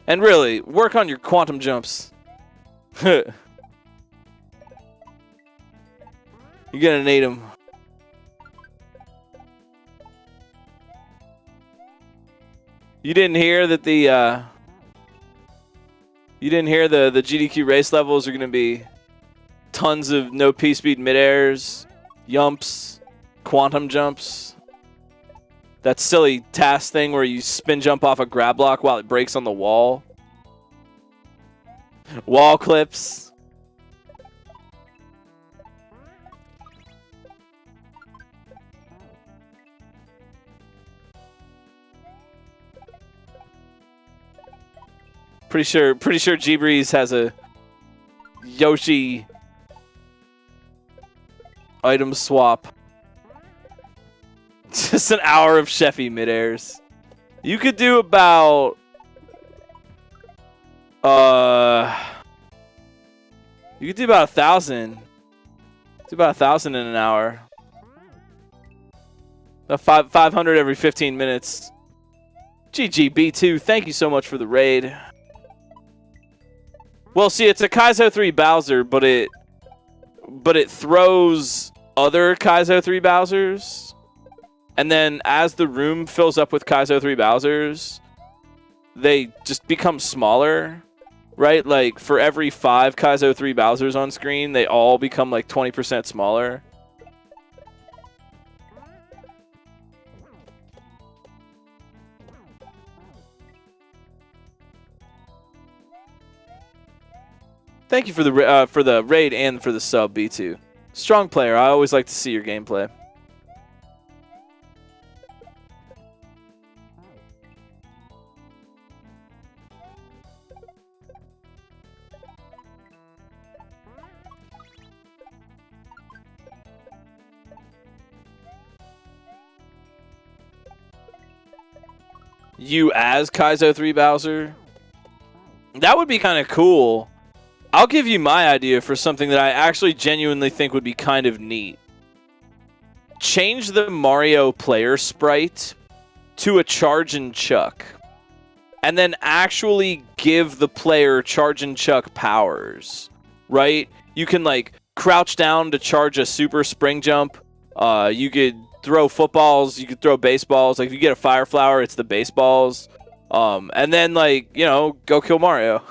And really, work on your quantum jumps. You're gonna need them. You didn't hear that the GDQ race levels are gonna be tons of no P-speed mid-airs, yumps, quantum jumps. That silly task thing where you spin jump off a grab block while it breaks on the wall. Wall clips. Pretty sure G-Breeze has a Yoshi item swap. Just an hour of Sheffy mid-airs. You could do about you could do about 1,000. Do about 1,000 in an hour. About 500 every 15 minutes. GGB2, thank you so much for the raid. Well, see, it's a Kaizo 3 Bowser, but it throws other Kaizo 3 Bowsers. And then as the room fills up with Kaizo 3 Bowsers, they just become smaller, right? Like, for every 5 Kaizo 3 Bowsers on screen, they all become like 20% smaller. Thank you for the raid and for the sub, B2. Strong player. I always like to see your gameplay. You as Kaizo 3 Bowser? That would be kind of cool. I'll give you my idea for something that I actually genuinely think would be kind of neat. Change the Mario player sprite to a Charge and Chuck. And then actually give the player Charge and Chuck powers. Right? You can like crouch down to charge a super spring jump. You could throw footballs, you could throw baseballs. Like if you get a fire flower, it's the baseballs. And then like, you know, go kill Mario.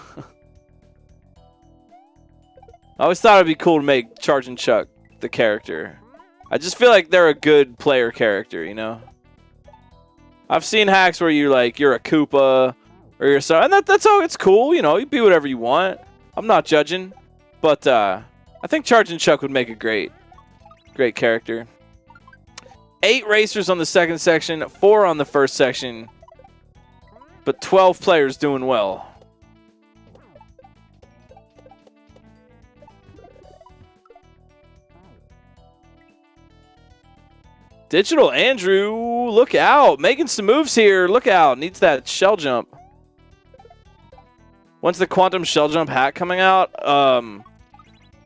I always thought it'd be cool to make Charge and Chuck the character. I just feel like they're a good player character, you know? I've seen hacks where you're like, you're a Koopa, or you're so, and that's all, it's cool, you know, you be whatever you want. I'm not judging. But I think Charge and Chuck would make a great character. 8 racers on the second section, 4 on the first section, but 12 players doing well. Digital Andrew, look out. Making some moves here. Look out. Needs that shell jump. When's the quantum shell jump hack coming out?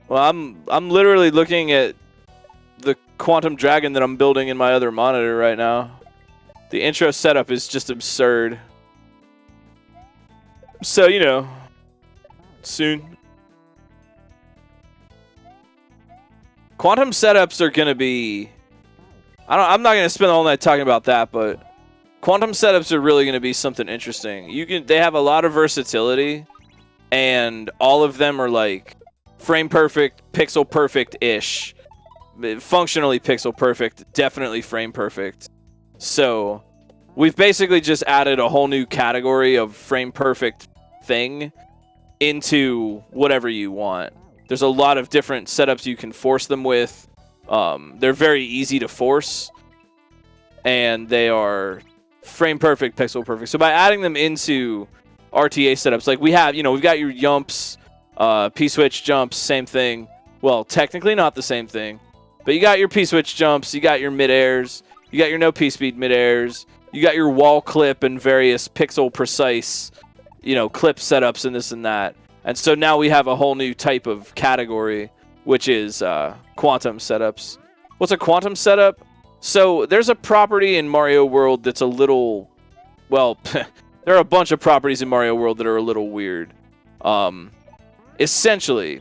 Well, I'm literally looking at the quantum dragon that I'm building in my other monitor right now. The intro setup is just absurd. So, you know, soon. Quantum setups are going to be... I'm not going to spend all night talking about that, but quantum setups are really going to be something interesting. They have a lot of versatility, and all of them are like frame perfect, pixel perfect-ish. Functionally pixel perfect, definitely frame perfect. So we've basically just added a whole new category of frame perfect thing into whatever you want. There's a lot of different setups you can force them with. They're very easy to force, and they are frame perfect, pixel perfect. So by adding them into RTA setups, like we have, we've got your yumps, P-switch jumps, same thing. Well, technically not the same thing, but you got your P-switch jumps, you got your mid-airs, you got your no P-speed mid-airs, you got your wall clip and various pixel precise, clip setups and this and that. And so now we have a whole new type of category, which is quantum setups. What's a quantum setup? So there's a property in Mario World that's a little, well, there are a bunch of properties in Mario World that are a little weird. Essentially,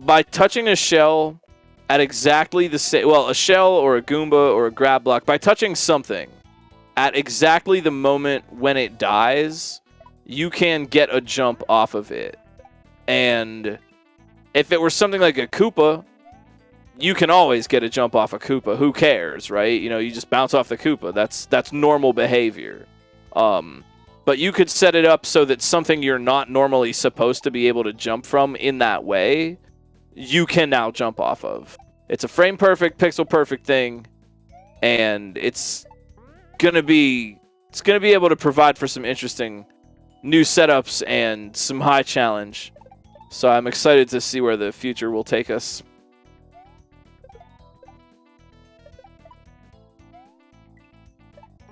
by touching a shell at exactly the same, well, a shell or a Goomba or a grab block, by touching something at exactly the moment when it dies, you can get a jump off of it. And if it were something like a Koopa, you can always get a jump off a Koopa. Who cares, right? You just bounce off the Koopa. That's normal behavior. But you could set it up so that something you're not normally supposed to be able to jump from in that way, you can now jump off of. It's a frame perfect, pixel perfect thing, and it's gonna be able to provide for some interesting new setups and some high challenge. So I'm excited to see where the future will take us.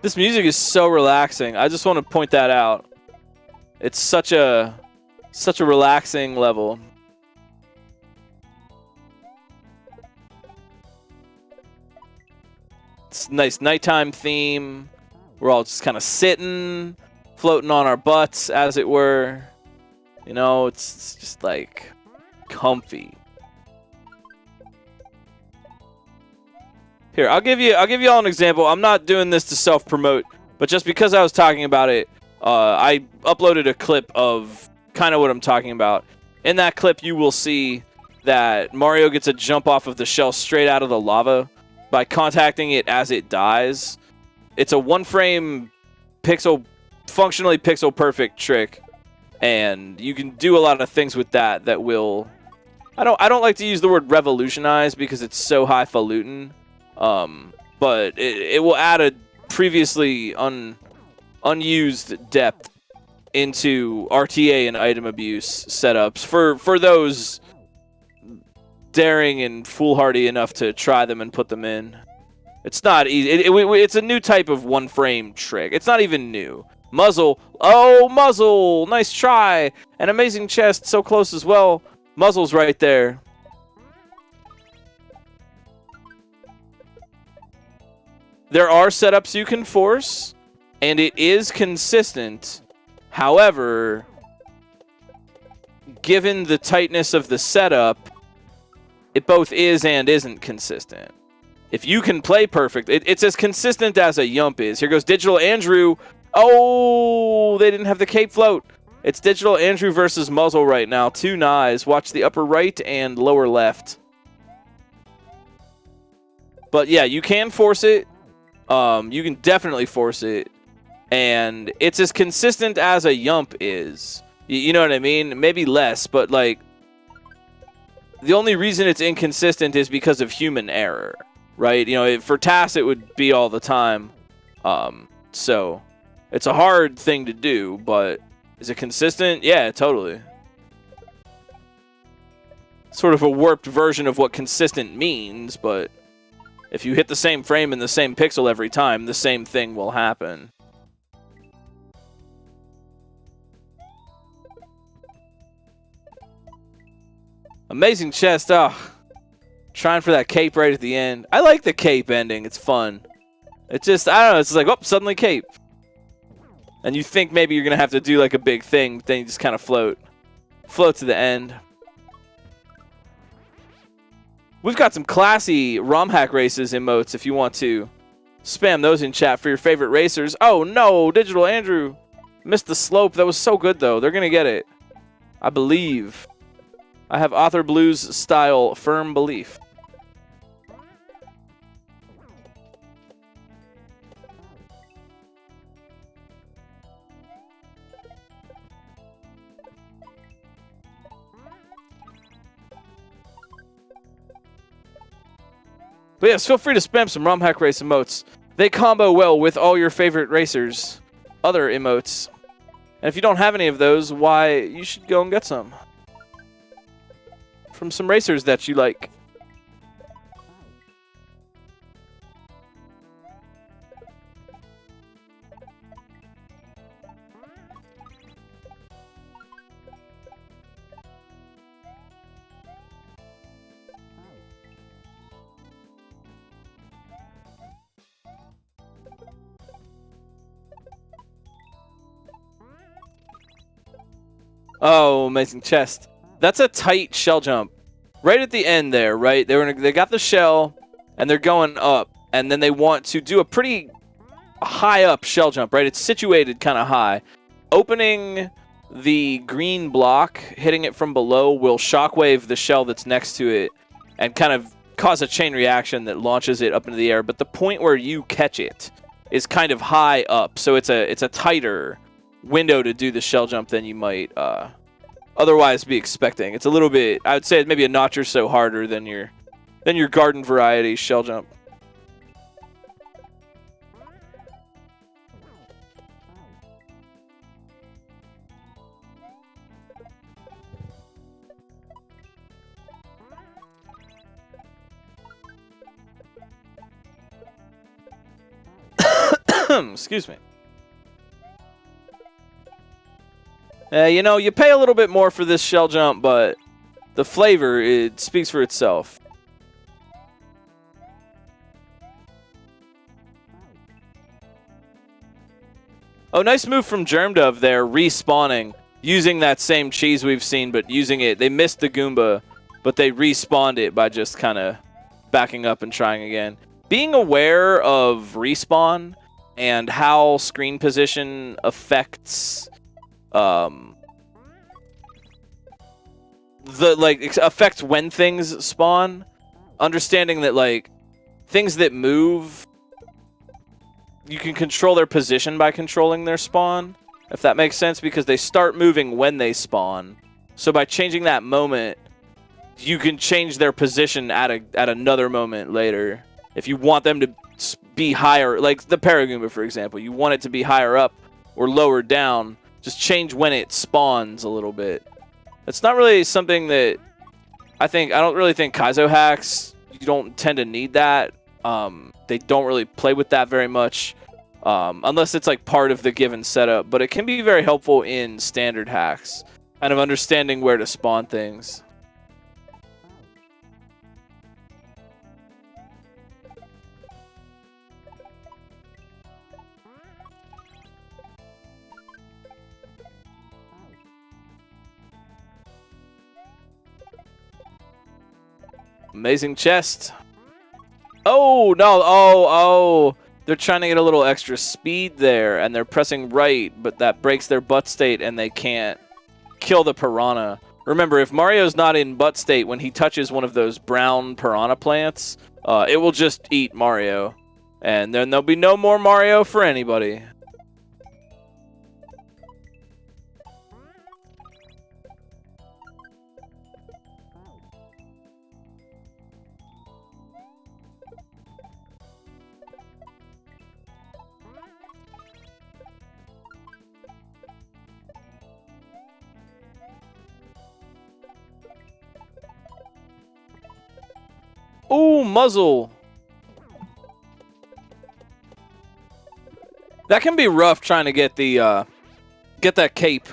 This music is so relaxing. I just want to point that out. It's such a relaxing level. It's a nice nighttime theme. We're all just kind of sitting, floating on our butts, as it were. It's just like comfy. Here, I'll give you all an example. I'm not doing this to self-promote, but just because I was talking about it, I uploaded a clip of kind of what I'm talking about. In that clip, you will see that Mario gets a jump off of the shell straight out of the lava by contacting it as it dies. It's a one-frame functionally pixel perfect trick, and you can do a lot of things with that will. I don't like to use the word revolutionize because it's so highfalutin. But it will add a previously unused depth into RTA and item abuse setups for those daring and foolhardy enough to try them and put them in. It's not easy. It's a new type of one-frame trick. It's not even new. Muzzle. Oh, Muzzle! Nice try! An amazing chest, so close as well. Muzzle's right there. There are setups you can force, and it is consistent. However, given the tightness of the setup, it both is and isn't consistent. If you can play perfect, it's as consistent as a yump is. Here goes Digital Andrew. Oh, they didn't have the cape float. It's Digital Andrew versus Muzzle right now. Two Nyes. Watch the upper right and lower left. But yeah, you can force it. You can definitely force it, and it's as consistent as a yump is. You know what I mean? Maybe less, but like the only reason it's inconsistent is because of human error, right? For tasks it would be all the time. So it's a hard thing to do, but is it consistent? Yeah, totally. Sort of a warped version of what consistent means, but if you hit the same frame in the same pixel every time, the same thing will happen. Amazing chest. Oh, trying for that cape right at the end. I like the cape ending. It's fun. It's just, I don't know. It's like, oh, suddenly cape. And you think maybe you're going to have to do like a big thing, but then you just kind of float. Float to the end. We've got some classy Romhack Races emotes if you want to spam those in chat for your favorite racers. Oh no, Digital Andrew missed the slope. That was so good though. They're going to get it. I believe. I have Author Blues style firm belief. But yes, feel free to spam some Romhack Race emotes. They combo well with all your favorite racers' other emotes. And if you don't have any of those, why, you should go and get some. From some racers that you like. Oh, amazing chest. That's a tight shell jump. Right at the end there, right? They got the shell, and they're going up, and then they want to do a pretty high up shell jump, right? It's situated kind of high. Opening the green block, hitting it from below, will shockwave the shell that's next to it, and kind of cause a chain reaction that launches it up into the air. But the point where you catch it is kind of high up, so it's a tighter window to do the shell jump than you might otherwise be expecting. It's a little bit, I would say, maybe a notch or so harder than your garden variety shell jump. Excuse me. You know, you pay a little bit more for this shell jump, but the flavor, it speaks for itself. Oh, nice move from Germdove there, respawning, using that same cheese we've seen, but using it. They missed the Goomba, but they respawned it by just kind of backing up and trying again. Being aware of respawn and how screen position affects affects when things spawn, understanding that like things that move, you can control their position by controlling their spawn, if that makes sense, because they start moving when they spawn. So by changing that moment, you can change their position at another moment later. If you want them to be higher, like the Paragoomba, for example, you want it to be higher up or lower down, just change when it spawns a little bit. It's not really something that I don't really think Kaizo hacks, you don't tend to need that. They don't really play with that very much, unless it's like part of the given setup, but it can be very helpful in standard hacks, kind of understanding where to spawn things. Amazing chest. Oh, no. Oh. They're trying to get a little extra speed there, and they're pressing right, but that breaks their butt state, and they can't kill the piranha. Remember, if Mario's not in butt state when he touches one of those brown piranha plants, it will just eat Mario. And then there'll be no more Mario for anybody. Ooh, muzzle. That can be rough trying to get the get that cape,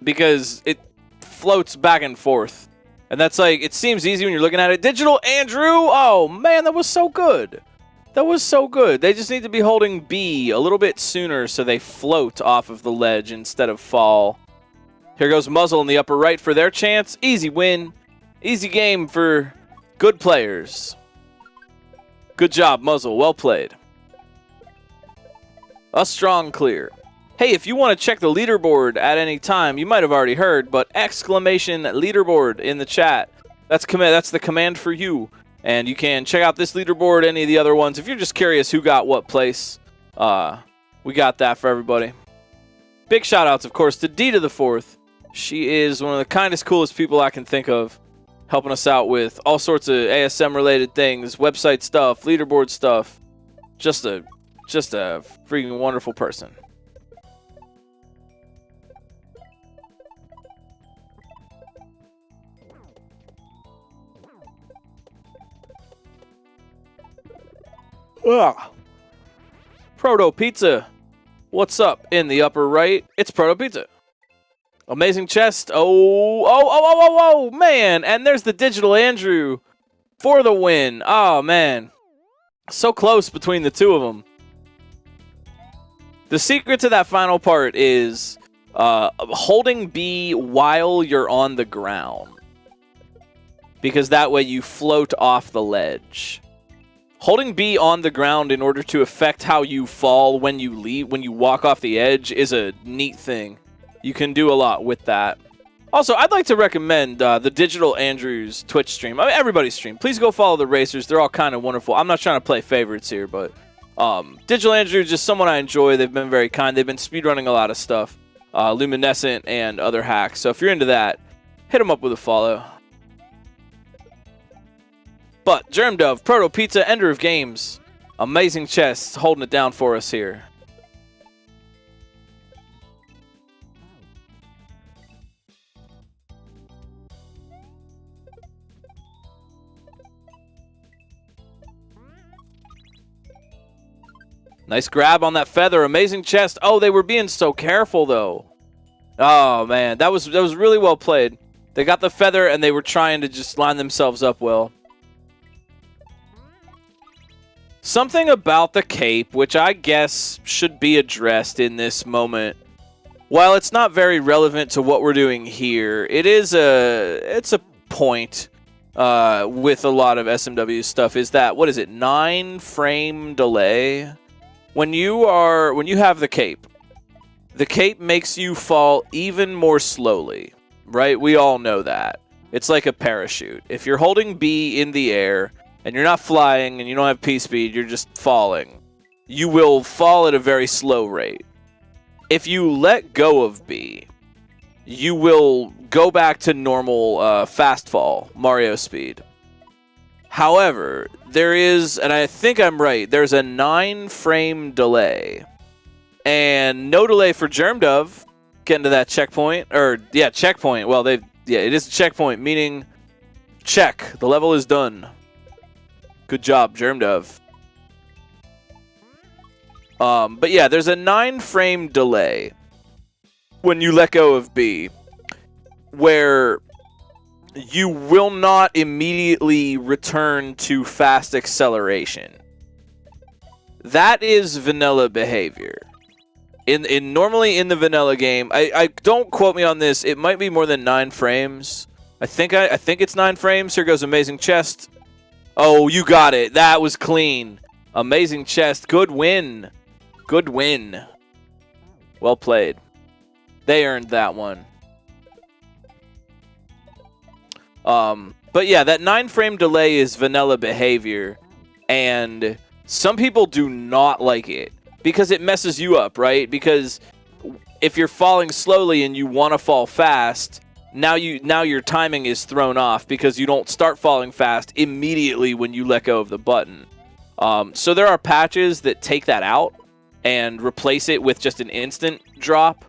because it floats back and forth. And that's like, it seems easy when you're looking at it. Digital Andrew! Oh man, that was so good. That was so good. They just need to be holding B a little bit sooner so they float off of the ledge instead of fall. Here goes Muzzle in the upper right for their chance. Easy win. Easy game for good players. Good job, Muzzle. Well played. A strong clear. Hey, if you want to check the leaderboard at any time, you might have already heard, but exclamation leaderboard in the chat. That's the command for you. And you can check out this leaderboard, any of the other ones. If you're just curious who got what place, we got that for everybody. Big shout outs, of course, to D to the 4th. She is one of the kindest, coolest people I can think of. helping us out with all sorts of ASM related things, website stuff, leaderboard stuff. Just a freaking wonderful person. Ugh. Proto Pizza. What's up in the upper right? It's Proto Pizza. Amazing chest. Oh, man. And there's the Digital Andrew for the win. Oh, man. So close between the two of them. The secret to that final part is holding B while you're on the ground. Because that way you float off the ledge. Holding B on the ground in order to affect how you fall when you walk off the edge is a neat thing. You can do a lot with that. Also, I'd like to recommend the Digital Andrew's Twitch stream. I mean, everybody's stream. Please go follow the racers. They're all kind of wonderful. I'm not trying to play favorites here, but Digital Andrew is just someone I enjoy. They've been very kind. They've been speedrunning a lot of stuff. Luminescent and other hacks. So if you're into that, hit them up with a follow. But Germ Dove, Proto Pizza, Ender of Games. Amazing chests holding it down for us here. Nice grab on that feather. Amazing chest. Oh, they were being so careful, though. Oh, man. That was really well played. They got the feather, and they were trying to just line themselves up well. Something about the cape, which I guess should be addressed in this moment. While it's not very relevant to what we're doing here, it's a point with a lot of SMW stuff. Is that, what is it, 9-frame delay? When you have the cape makes you fall even more slowly, right? We all know that. It's like a parachute. If you're holding B in the air and you're not flying and you don't have P speed, you're just falling. You will fall at a very slow rate. If you let go of B, you will go back to normal fast fall, Mario speed. However, there is, and I think I'm right, there's a 9-frame delay. And no delay for Germ Dove getting to that checkpoint. Checkpoint. Well, it is a checkpoint, meaning check. The level is done. Good job, Germ Dove. But yeah, there's a 9-frame delay when you let go of B, where you will not immediately return to fast acceleration. That is vanilla behavior. Normally in the vanilla game, I don't quote me on this. It might be more than 9 frames. I think it's 9 frames. Here goes amazing chest. Oh, you got it. That was clean. Amazing chest. Good win. Good win. Well played. They earned that one. But yeah, that 9-frame delay is vanilla behavior, and some people do not like it because it messes you up, right? Because if you're falling slowly and you want to fall fast, now your timing is thrown off because you don't start falling fast immediately when you let go of the button. So there are patches that take that out and replace it with just an instant drop.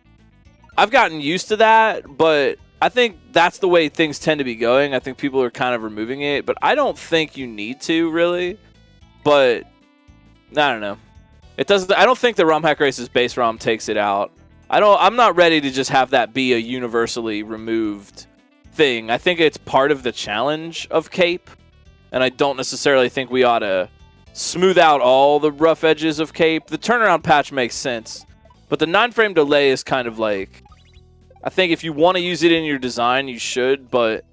I've gotten used to that, but I think that's the way things tend to be going. I think people are kind of removing it, but I don't think you need to, really. But I don't know. It doesn't. I don't think the Romhack Race's base ROM takes it out. I'm not ready to just have that be a universally removed thing. I think it's part of the challenge of Cape, and I don't necessarily think we ought to smooth out all the rough edges of Cape. The turnaround patch makes sense, but the 9-frame delay is kind of like, I think if you want to use it in your design, you should, but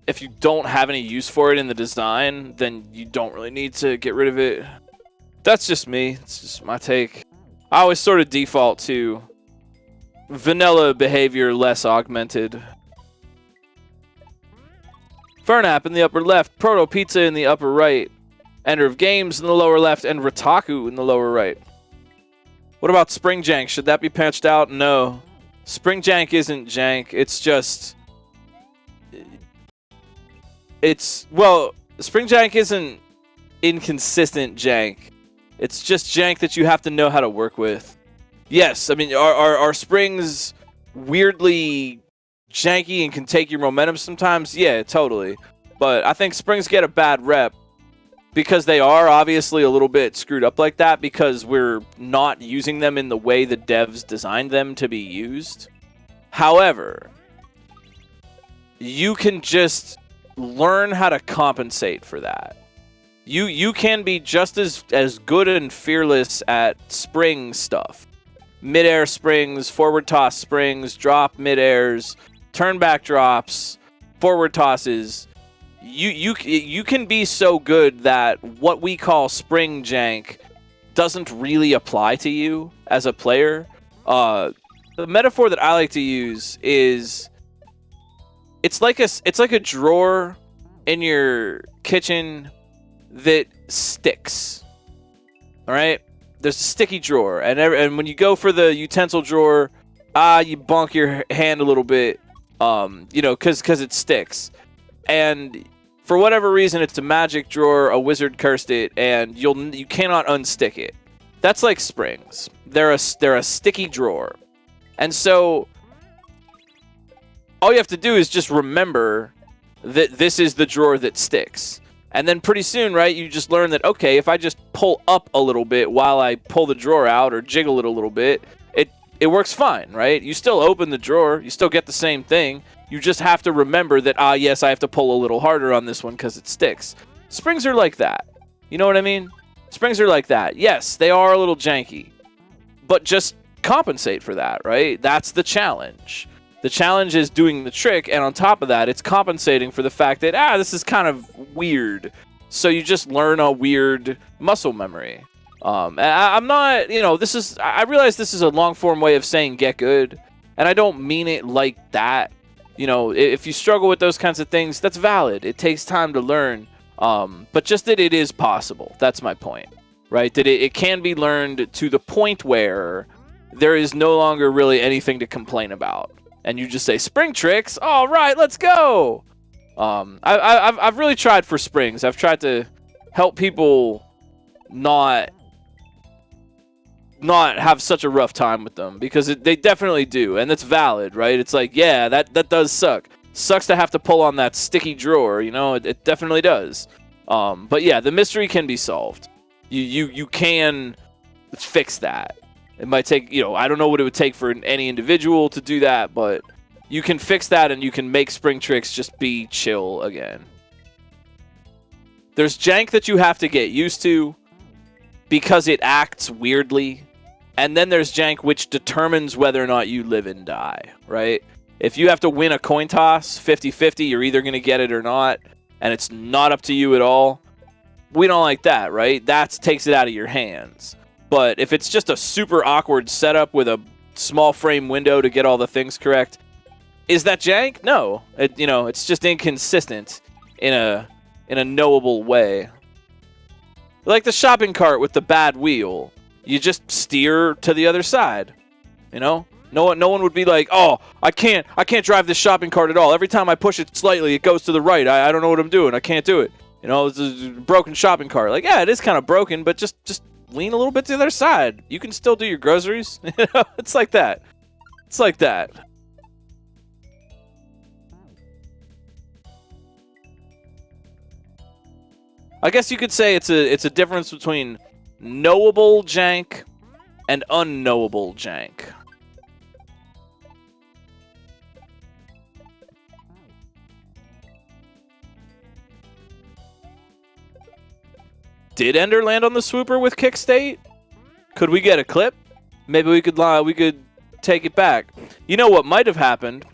if you don't have any use for it in the design, then you don't really need to get rid of it. That's just me. It's just my take. I always sort of default to vanilla behavior, less augmented. Fernap in the upper left, Proto Pizza in the upper right, Ender of Games in the lower left, and Ritaku in the lower right. What about Spring Jank? Should that be patched out? No. Spring Jank isn't jank. It's just... well, spring jank isn't inconsistent jank. It's just jank that you have to know how to work with. Yes, I mean, are springs weirdly janky and can take your momentum sometimes? Yeah, totally. But I think springs get a bad rep because they are obviously a little bit screwed up like that because we're not using them in the way the devs designed them to be used. However, you can just learn how to compensate for that. You can be just as good and fearless at spring stuff. Mid-air springs, forward toss springs, drop mid-airs, turn back drops, forward tosses. You can be so good that what we call spring jank doesn't really apply to you as a player. The metaphor that I like to use is it's like a drawer in your kitchen that sticks. All right, there's a sticky drawer, and when you go for the utensil drawer, you bonk your hand a little bit, because it sticks. And for whatever reason, it's a magic drawer, a wizard cursed it, and you cannot unstick it. That's like springs. They're a sticky drawer. And so all you have to do is just remember that this is the drawer that sticks. And then pretty soon, right, you just learn that, okay, if I just pull up a little bit while I pull the drawer out or jiggle it a little bit, it works fine, right? You still open the drawer. You still get the same thing. You just have to remember that, yes, I have to pull a little harder on this one because it sticks. Springs are like that. You know what I mean? Springs are like that. Yes, they are a little janky. But just compensate for that, right? That's the challenge. The challenge is doing the trick, and on top of that, it's compensating for the fact that, this is kind of weird. So you just learn a weird muscle memory. I'm not, I realize this is a long-form way of saying get good, and I don't mean it like that. If you struggle with those kinds of things, that's valid. It takes time to learn, but just that it is possible. That's my point, right? That it can be learned to the point where there is no longer really anything to complain about. And you just say, spring tricks? All right, let's go! I've really tried for springs. I've tried to help people not have such a rough time with them, because they definitely do, and that's valid, right? It's like, yeah, that does suck. Sucks to have to pull on that sticky drawer, it definitely does. But yeah, the mystery can be solved. You can fix that. It might take, I don't know what it would take for any individual to do that, but you can fix that, and you can make spring tricks just be chill again. There's jank that you have to get used to because it acts weirdly. And then there's jank which determines whether or not you live and die, right? If you have to win a coin toss, 50-50, you're either going to get it or not, and it's not up to you at all, we don't like that, right? That takes it out of your hands. But if it's just a super awkward setup with a small frame window to get all the things correct, is that jank? No. It's just inconsistent in a knowable way. Like the shopping cart with the bad wheel. You just steer to the other side. No one would be like, oh, I can't drive this shopping cart at all. Every time I push it slightly, it goes to the right. I don't know what I'm doing. I can't do it. It's a broken shopping cart. Like, yeah, it is kind of broken, but just lean a little bit to the other side. You can still do your groceries. It's like that. It's like that. I guess you could say it's a difference between knowable jank and unknowable jank. Did Ender land on the swooper with kick state? Could we get a clip? Maybe we could take it back. You know what might have happened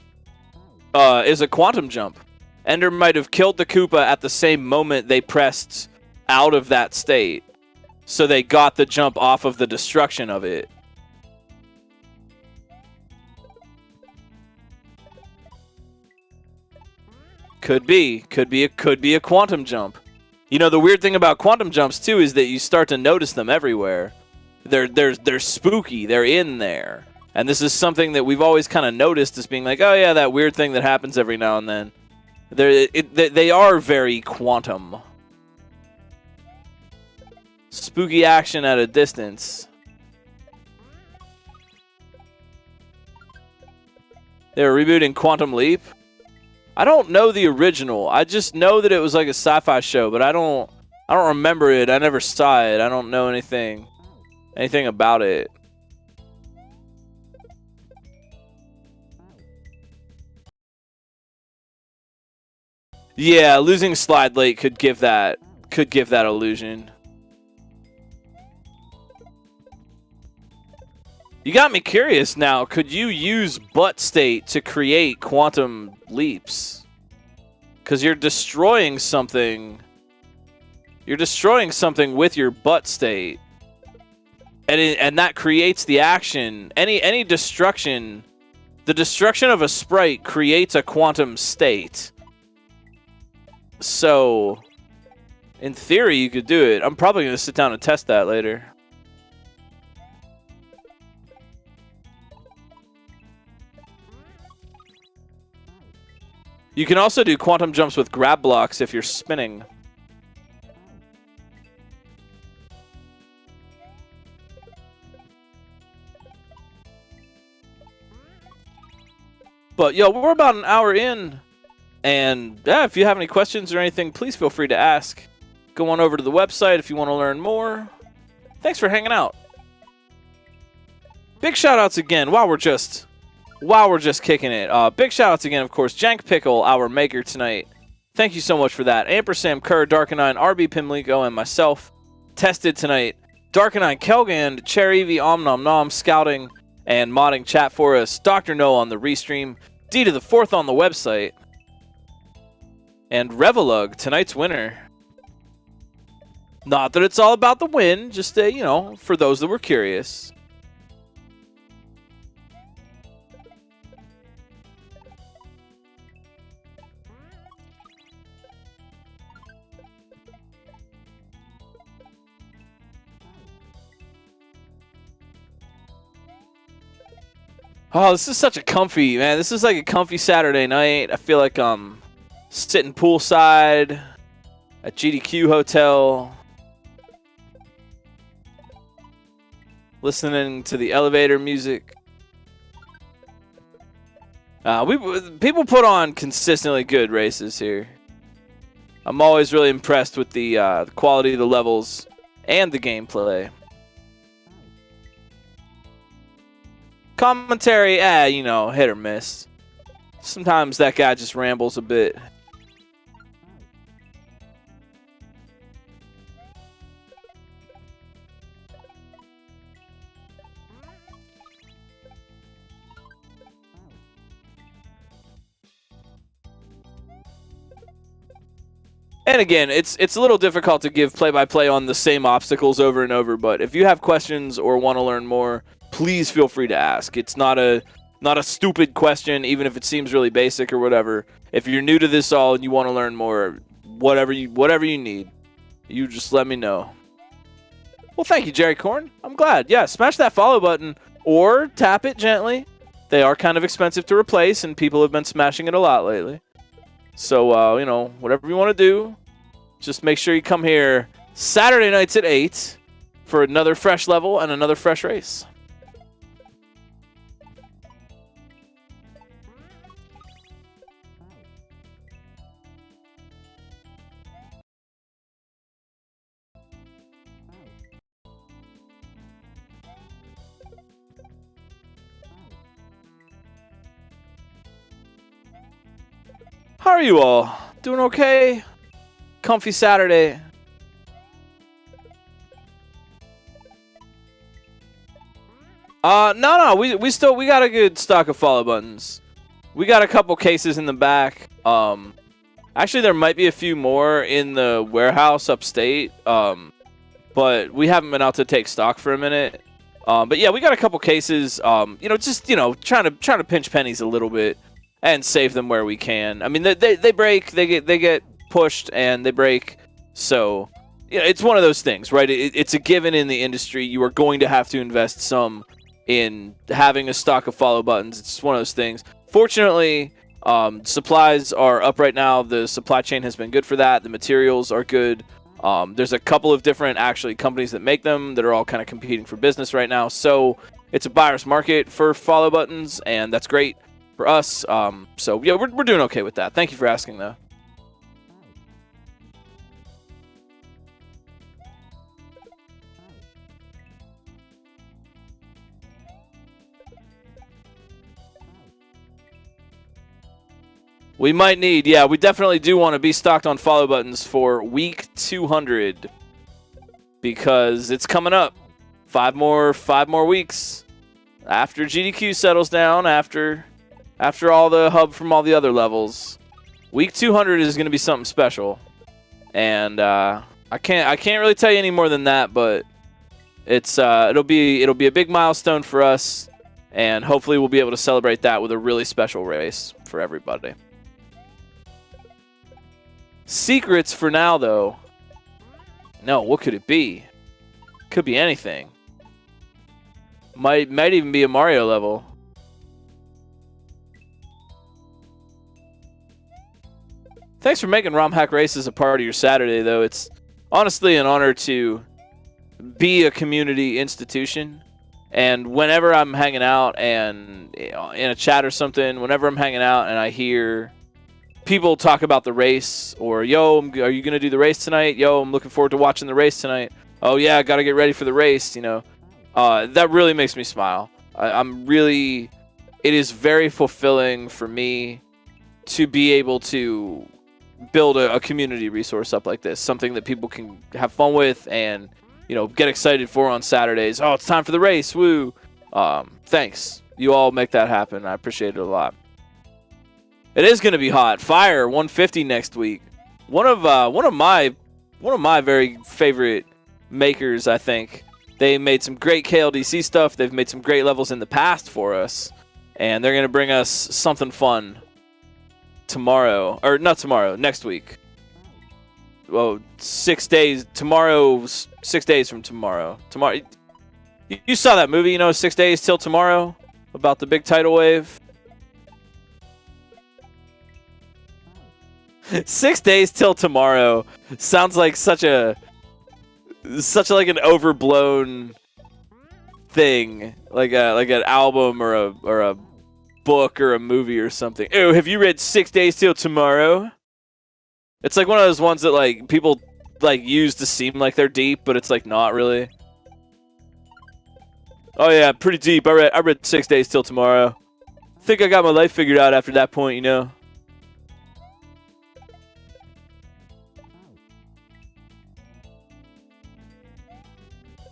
is a quantum jump. Ender might have killed the Koopa at the same moment they pressed out of that state. So they got the jump off of the destruction of it. Could be a quantum jump. The weird thing about quantum jumps too is that you start to notice them everywhere. They're spooky. They're in there. And this is something that we've always kind of noticed as being like, oh yeah, that weird thing that happens every now and then. They are very quantum. Spooky action at a distance. They're rebooting Quantum Leap. I don't know the original. I just know that it was like a sci-fi show, but I don't remember it. I never saw it. I don't know anything about it. Yeah, losing Slide Lake could give that illusion. You got me curious now. Could you use butt state to create quantum leaps? Because you're destroying something. You're destroying something with your butt state. And that creates the action. Any destruction, the destruction of a sprite creates a quantum state. So, in theory, you could do it. I'm probably going to sit down and test that later. You can also do quantum jumps with grab blocks if you're spinning. But, yo, we're about an hour in. And, yeah, if you have any questions or anything, please feel free to ask. Go on over to the website if you want to learn more. Thanks for hanging out. Big shout-outs again while we're just kicking it. Big shout-outs again, of course, Jank Pickle, our maker tonight. Thank you so much for that. Ampersand, Kerr, Darkenine, RB Pimlico, and myself tested tonight. Darkenine, Kelgand, Cherry V, Om Nom Nom, scouting and modding chat for us. Dr. No on the restream. D to the 4th on the website. And Revelug, tonight's winner. Not that it's all about the win, just, for those that were curious. Oh, this is such a comfy, man. This is like a comfy Saturday night. I feel like I'm sitting poolside at GDQ Hotel, listening to the elevator music. People put on consistently good races here. I'm always really impressed with the quality of the levels and the gameplay. Commentary, hit or miss. Sometimes that guy just rambles a bit. And again, it's a little difficult to give play-by-play on the same obstacles over and over, but if you have questions or want to learn more, please feel free to ask. It's not a stupid question, even if it seems really basic or whatever. If you're new to this all and you want to learn more, whatever you need, you just let me know. Well, thank you, Jerry Corn. I'm glad. Yeah, smash that follow button or tap it gently. They are kind of expensive to replace, and people have been smashing it a lot lately. So, whatever you want to do, just make sure you come here Saturday nights at 8 for another fresh level and another fresh race. How are you all? Doing okay? Comfy Saturday. No, we got a good stock of follow buttons. We got a couple cases in the back. Actually there might be a few more in the warehouse upstate. But we haven't been out to take stock for a minute. But yeah, we got a couple cases. Trying to pinch pennies a little bit. And save them where we can. I mean, they break, they get pushed, and they break. So, it's one of those things, right? It's a given in the industry. You are going to have to invest some in having a stock of follow buttons. It's one of those things. Fortunately, Supplies are up right now. The supply chain has been good for that. The materials are good. There's a couple of different actually companies that make them that are all kind of competing for business right now. So it's a buyer's market for follow buttons, and that's great for us. So yeah, we're doing okay with that. Thank you for asking, though. We might need, yeah, we definitely do want to be stocked on follow buttons for week 200 because it's coming up. Five more weeks after GDQ settles down, after all the hub from all the other levels. Week 200 is going to be something special, and I can't really tell you any more than that, but it's it'll be a big milestone for us, and hopefully we'll be able to celebrate that with a really special race for everybody. Secrets for now, though. No, what could it be? Could be anything. Might even be a Mario level. Thanks for making Romhack Races a part of your Saturday, though. It's honestly an honor to be a community institution. And whenever I'm hanging out and in a chat or something, whenever I'm hanging out and I hear people talk about the race, or yo, are you gonna do the race tonight? Yo, I'm looking forward to watching the race tonight. Oh yeah, I gotta get ready for the race. You know, that really makes me smile. It is very fulfilling for me to be able to build a community resource up like this, something that people can have fun with and, you know, get excited for on Saturdays. Oh, it's time for the race! Woo! Thanks, you all make that happen. I appreciate it a lot. It is going to be hot. Fire 150 next week. One of my very favorite makers, I think. They made some great KLDC stuff. They've made some great levels in the past for us, and they're going to bring us something fun tomorrow, or not tomorrow, next week. Well, 6 days. Tomorrow, 6 days from tomorrow. Tomorrow. You saw that movie, you know, 6 days till tomorrow, about the big tidal wave. 6 days till tomorrow sounds like such like an overblown thing, like an album or a book or a movie or something. Oh, have you read 6 days till tomorrow? It's like one of those ones that like people like use to seem like they're deep, but it's like not really. Oh yeah, pretty deep. I read 6 days till tomorrow. Think I got my life figured out after that point, you know.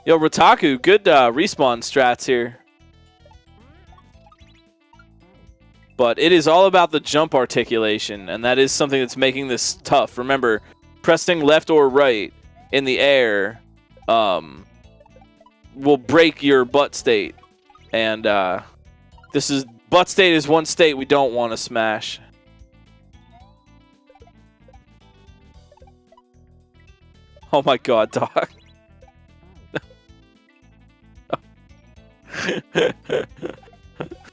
Yo, Rataku, good respawn strats here. But it is all about the jump articulation, and that is something that's making this tough. Remember, pressing left or right in the air will break your butt state. And butt state is one state we don't want to smash. Oh my god, dog.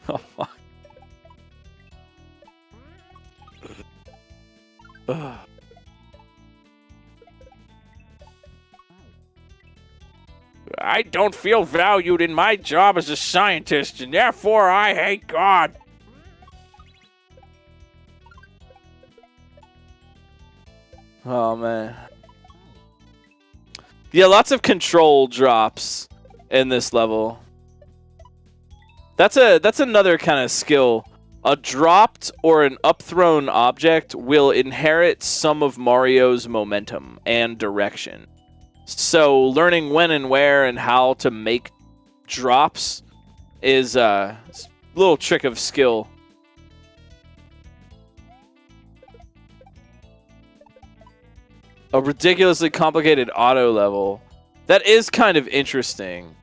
Oh my. I don't feel valued in my job as a scientist, and therefore I hate God. Oh man. Yeah, lots of control drops in this level. That's another kind of skill. A dropped or an upthrown object will inherit some of Mario's momentum and direction. So learning when and where and how to make drops is a little trick of skill. A ridiculously complicated auto level. That is kind of interesting.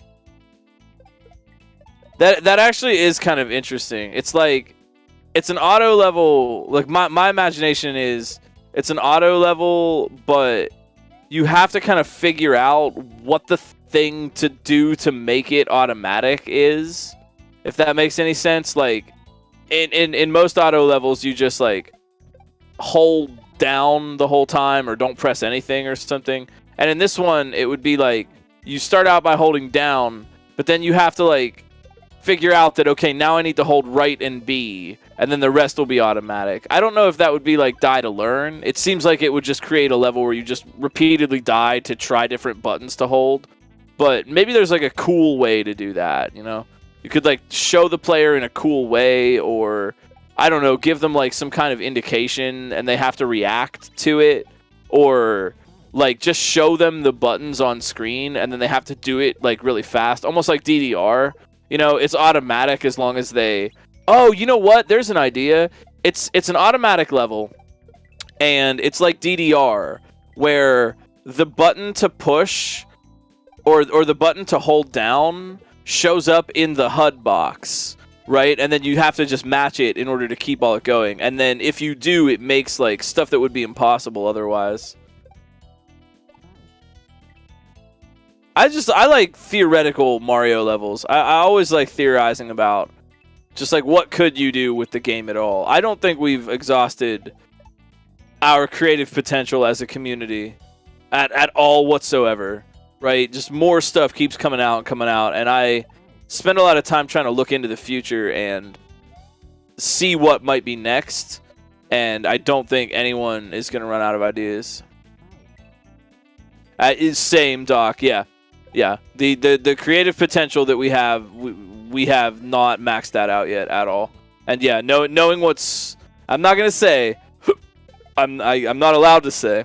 That actually is kind of interesting. It's like, it's an auto level, like my imagination is, it's an auto level, but you have to kind of figure out what the thing to do to make it automatic is, if that makes any sense. Like, in most auto levels, you just like hold down the whole time or don't press anything or something. And in this one, it would be like you start out by holding down, but then you have to like figure out that, okay, now I need to hold right and B, and then the rest will be automatic. I don't know if that would be like die to learn. It seems like it would just create a level where you just repeatedly die to try different buttons to hold. But maybe there's like a cool way to do that, you know? You could like show the player in a cool way, or I don't know, give them like some kind of indication and they have to react to it, or like just show them the buttons on screen and then they have to do it like really fast, almost like DDR. You know, it's automatic as long as they... Oh, you know what? There's an idea. It's an automatic level, and it's like DDR, where the button to push or the button to hold down shows up in the HUD box, right? And then you have to just match it in order to keep all it going. And then if you do, it makes like stuff that would be impossible otherwise. I like theoretical Mario levels. I always like theorizing about just like what could you do with the game at all. I don't think we've exhausted our creative potential as a community at all whatsoever, right? Just more stuff keeps coming out, and I spend a lot of time trying to look into the future and see what might be next, and I don't think anyone is going to run out of ideas. Same, Doc, yeah. Yeah, the creative potential that we have not maxed that out yet at all. And yeah, knowing what's... I'm not going to say... I'm not allowed to say.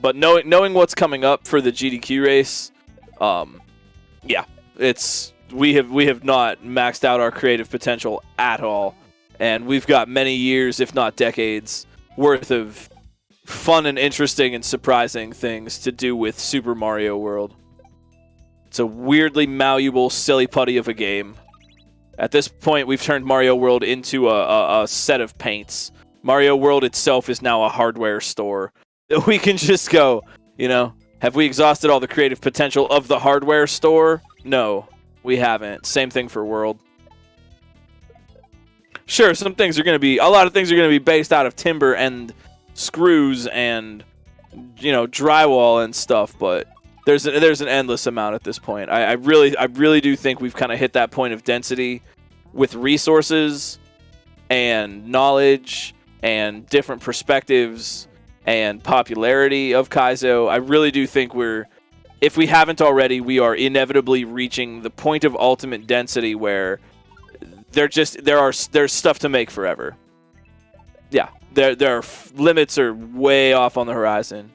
But knowing what's coming up for the GDQ race, yeah, we have not maxed out our creative potential at all. And we've got many years, if not decades, worth of fun and interesting and surprising things to do with Super Mario World. It's a weirdly malleable, silly putty of a game. At this point, we've turned Mario World into a set of paints. Mario World itself is now a hardware store. We can just go, you know, have we exhausted all the creative potential of the hardware store? No, we haven't. Same thing for World. Sure, a lot of things are going to be based out of timber and screws and, you know, drywall and stuff, but there's an endless amount at this point. I really do think we've kind of hit that point of density with resources and knowledge and different perspectives and popularity of Kaizo. I really do think if we haven't already, we are inevitably reaching the point of ultimate density where there's stuff to make forever. Yeah, limits are way off on the horizon.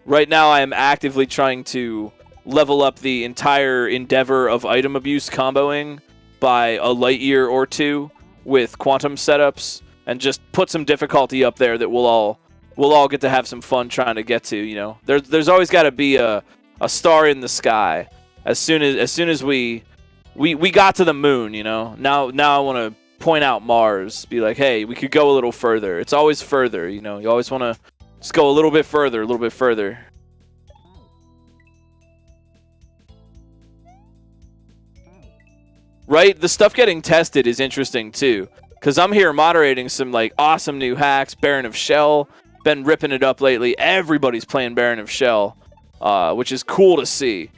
Right now, I am actively trying to level up the entire endeavor of item abuse comboing by a light year or two with quantum setups, and just put some difficulty up there that we'll all get to have some fun trying to get to. You know, there's always got to be a star in the sky. As soon as we got to the moon, you know. Now I want to point out Mars, be like, hey, we could go a little further. It's always further, you know. You always want to just go a little bit further, a little bit further. Right? The stuff getting tested is interesting too, because I'm here moderating some like awesome new hacks. Baron of Shell, been ripping it up lately. Everybody's playing Baron of Shell, which is cool to see.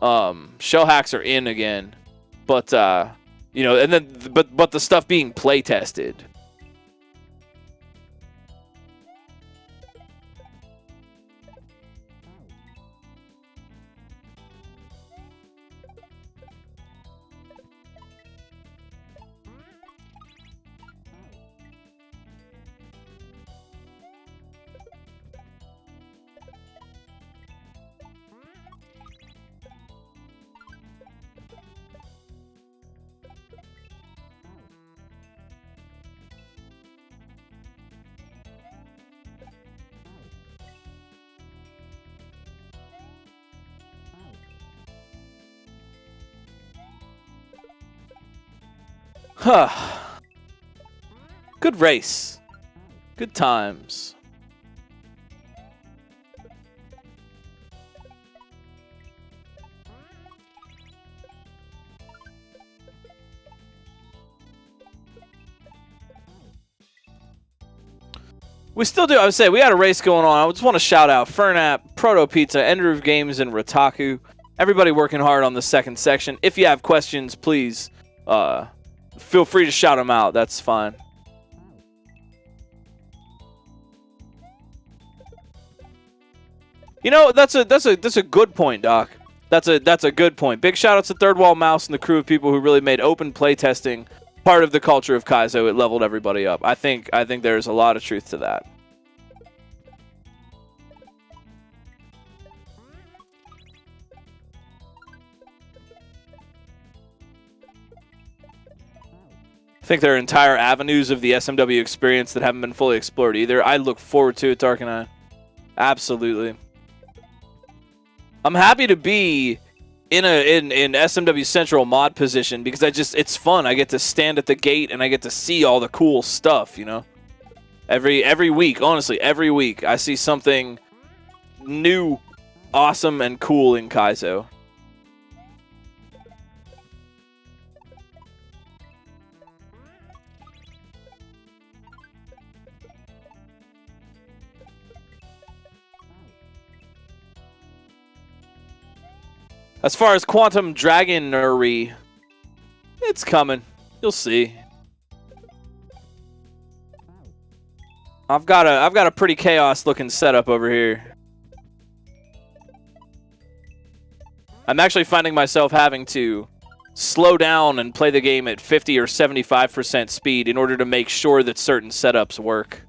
Shell hacks are in again, but you know, and then but the stuff being play tested. Huh. Good race. Good times. We still do. I would say we got a race going on. I just want to shout out Fernap, Proto Pizza, Enderoof Games, and Rataku. Everybody working hard on the second section. If you have questions, please feel free to shout them out. That's fine. You know, that's a good point, Doc. That's a good point. Big shout outs to Third Wall Mouse and the crew of people who really made open playtesting part of the culture of Kaizo. It leveled everybody up. I think there's a lot of truth to that. I think there are entire avenues of the SMW experience that haven't been fully explored either. I look forward to it, Darkeneye. Absolutely. I'm happy to be in SMW Central mod position because it's fun. I get to stand at the gate and I get to see all the cool stuff, you know. Every week, honestly, every week I see something new, awesome, and cool in Kaizo. As far as Quantum Dragonery, it's coming. You'll see. I've got a pretty chaos looking setup over here. I'm actually finding myself having to slow down and play the game at 50 or 75% speed in order to make sure that certain setups work.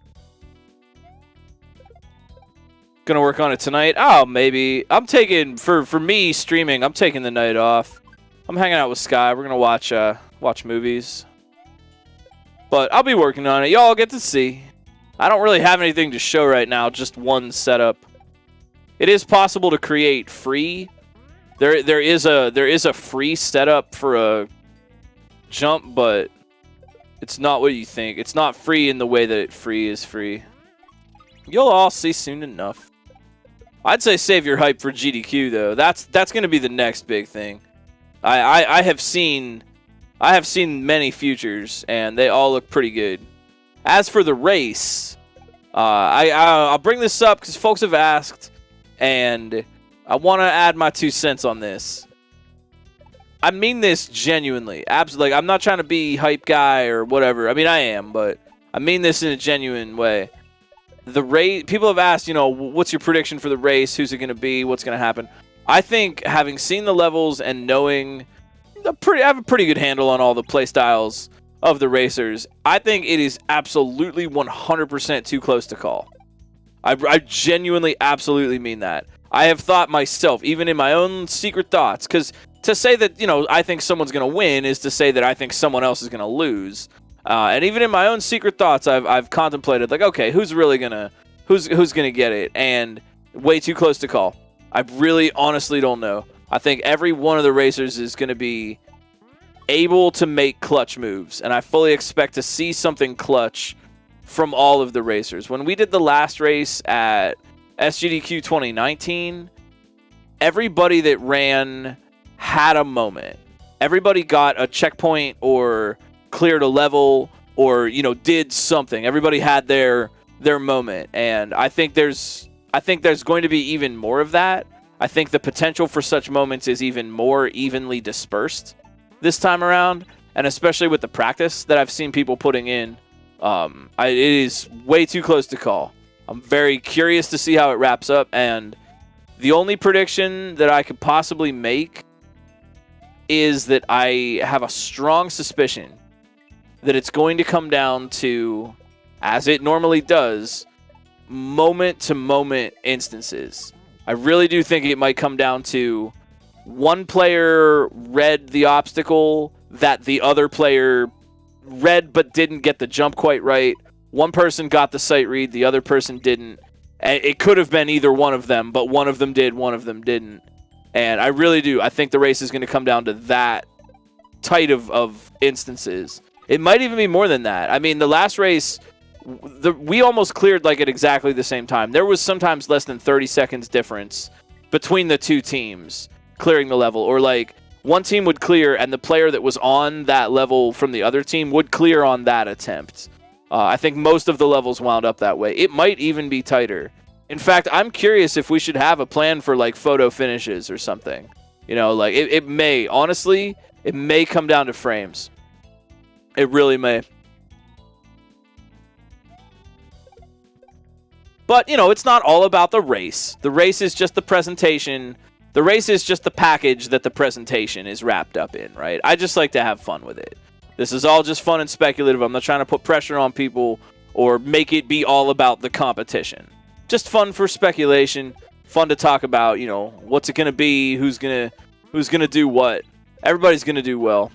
Gonna work on it tonight? Oh, maybe. I'm taking, for me streaming, I'm taking the night off. I'm hanging out with Sky. We're gonna watch movies. But I'll be working on it. Y'all get to see. I don't really have anything to show right now, just one setup. It is possible to create free. There is a free setup for a jump, but it's not what you think. It's not free in the way that free is free. You'll all see soon enough. I'd say save your hype for GDQ though. That's going to be the next big thing. I have seen many futures and they all look pretty good. As for the race, I'll bring this up because folks have asked, and I want to add my 2 cents on this. I mean this genuinely, absolutely. Like, I'm not trying to be hype guy or whatever. I mean I am, but I mean this in a genuine way. The race, people have asked, you know, what's your prediction for the race? Who's it going to be? What's going to happen? I think having seen the levels and knowing, I have a pretty good handle on all the play styles of the racers. I think it is absolutely 100% too close to call. I genuinely, absolutely mean that. I have thought myself, even in my own secret thoughts, because to say that, you know, I think someone's going to win is to say that I think someone else is going to lose. And even in my own secret thoughts, I've contemplated, like, okay, who's gonna get it? And way too close to call. I really honestly don't know. I think every one of the racers is going to be able to make clutch moves, and I fully expect to see something clutch from all of the racers. When we did the last race at SGDQ 2019, everybody that ran had a moment. Everybody got a checkpoint or cleared a level or, you know, did something. Everybody had their moment, and I think there's going to be even more of that. I think the potential for such moments is even more evenly dispersed this time around, and especially with the practice that I've seen people putting in, it is way too close to call. I'm very curious to see how it wraps up, and the only prediction that I could possibly make is that I have a strong suspicion that it's going to come down to, as it normally does, moment-to-moment instances. I really do think it might come down to one player read the obstacle that the other player read but didn't get the jump quite right. One person got the sight read, the other person didn't. It could have been either one of them, but one of them did, one of them didn't. And I really do. I think the race is going to come down to that tight of instances. It might even be more than that. I mean, the last race, we almost cleared like at exactly the same time. There was sometimes less than 30 seconds difference between the two teams clearing the level. Or like one team would clear and the player that was on that level from the other team would clear on that attempt. I think most of the levels wound up that way. It might even be tighter. In fact, I'm curious if we should have a plan for like photo finishes or something. You know, like it may, honestly, it may come down to frames. It really may. But, you know, it's not all about the race. The race is just the presentation. The race is just the package that the presentation is wrapped up in, right? I just like to have fun with it. This is all just fun and speculative. I'm not trying to put pressure on people or make it be all about the competition. Just fun for speculation, fun to talk about, you know, what's it going to be, who's going to do what. Everybody's going to do well.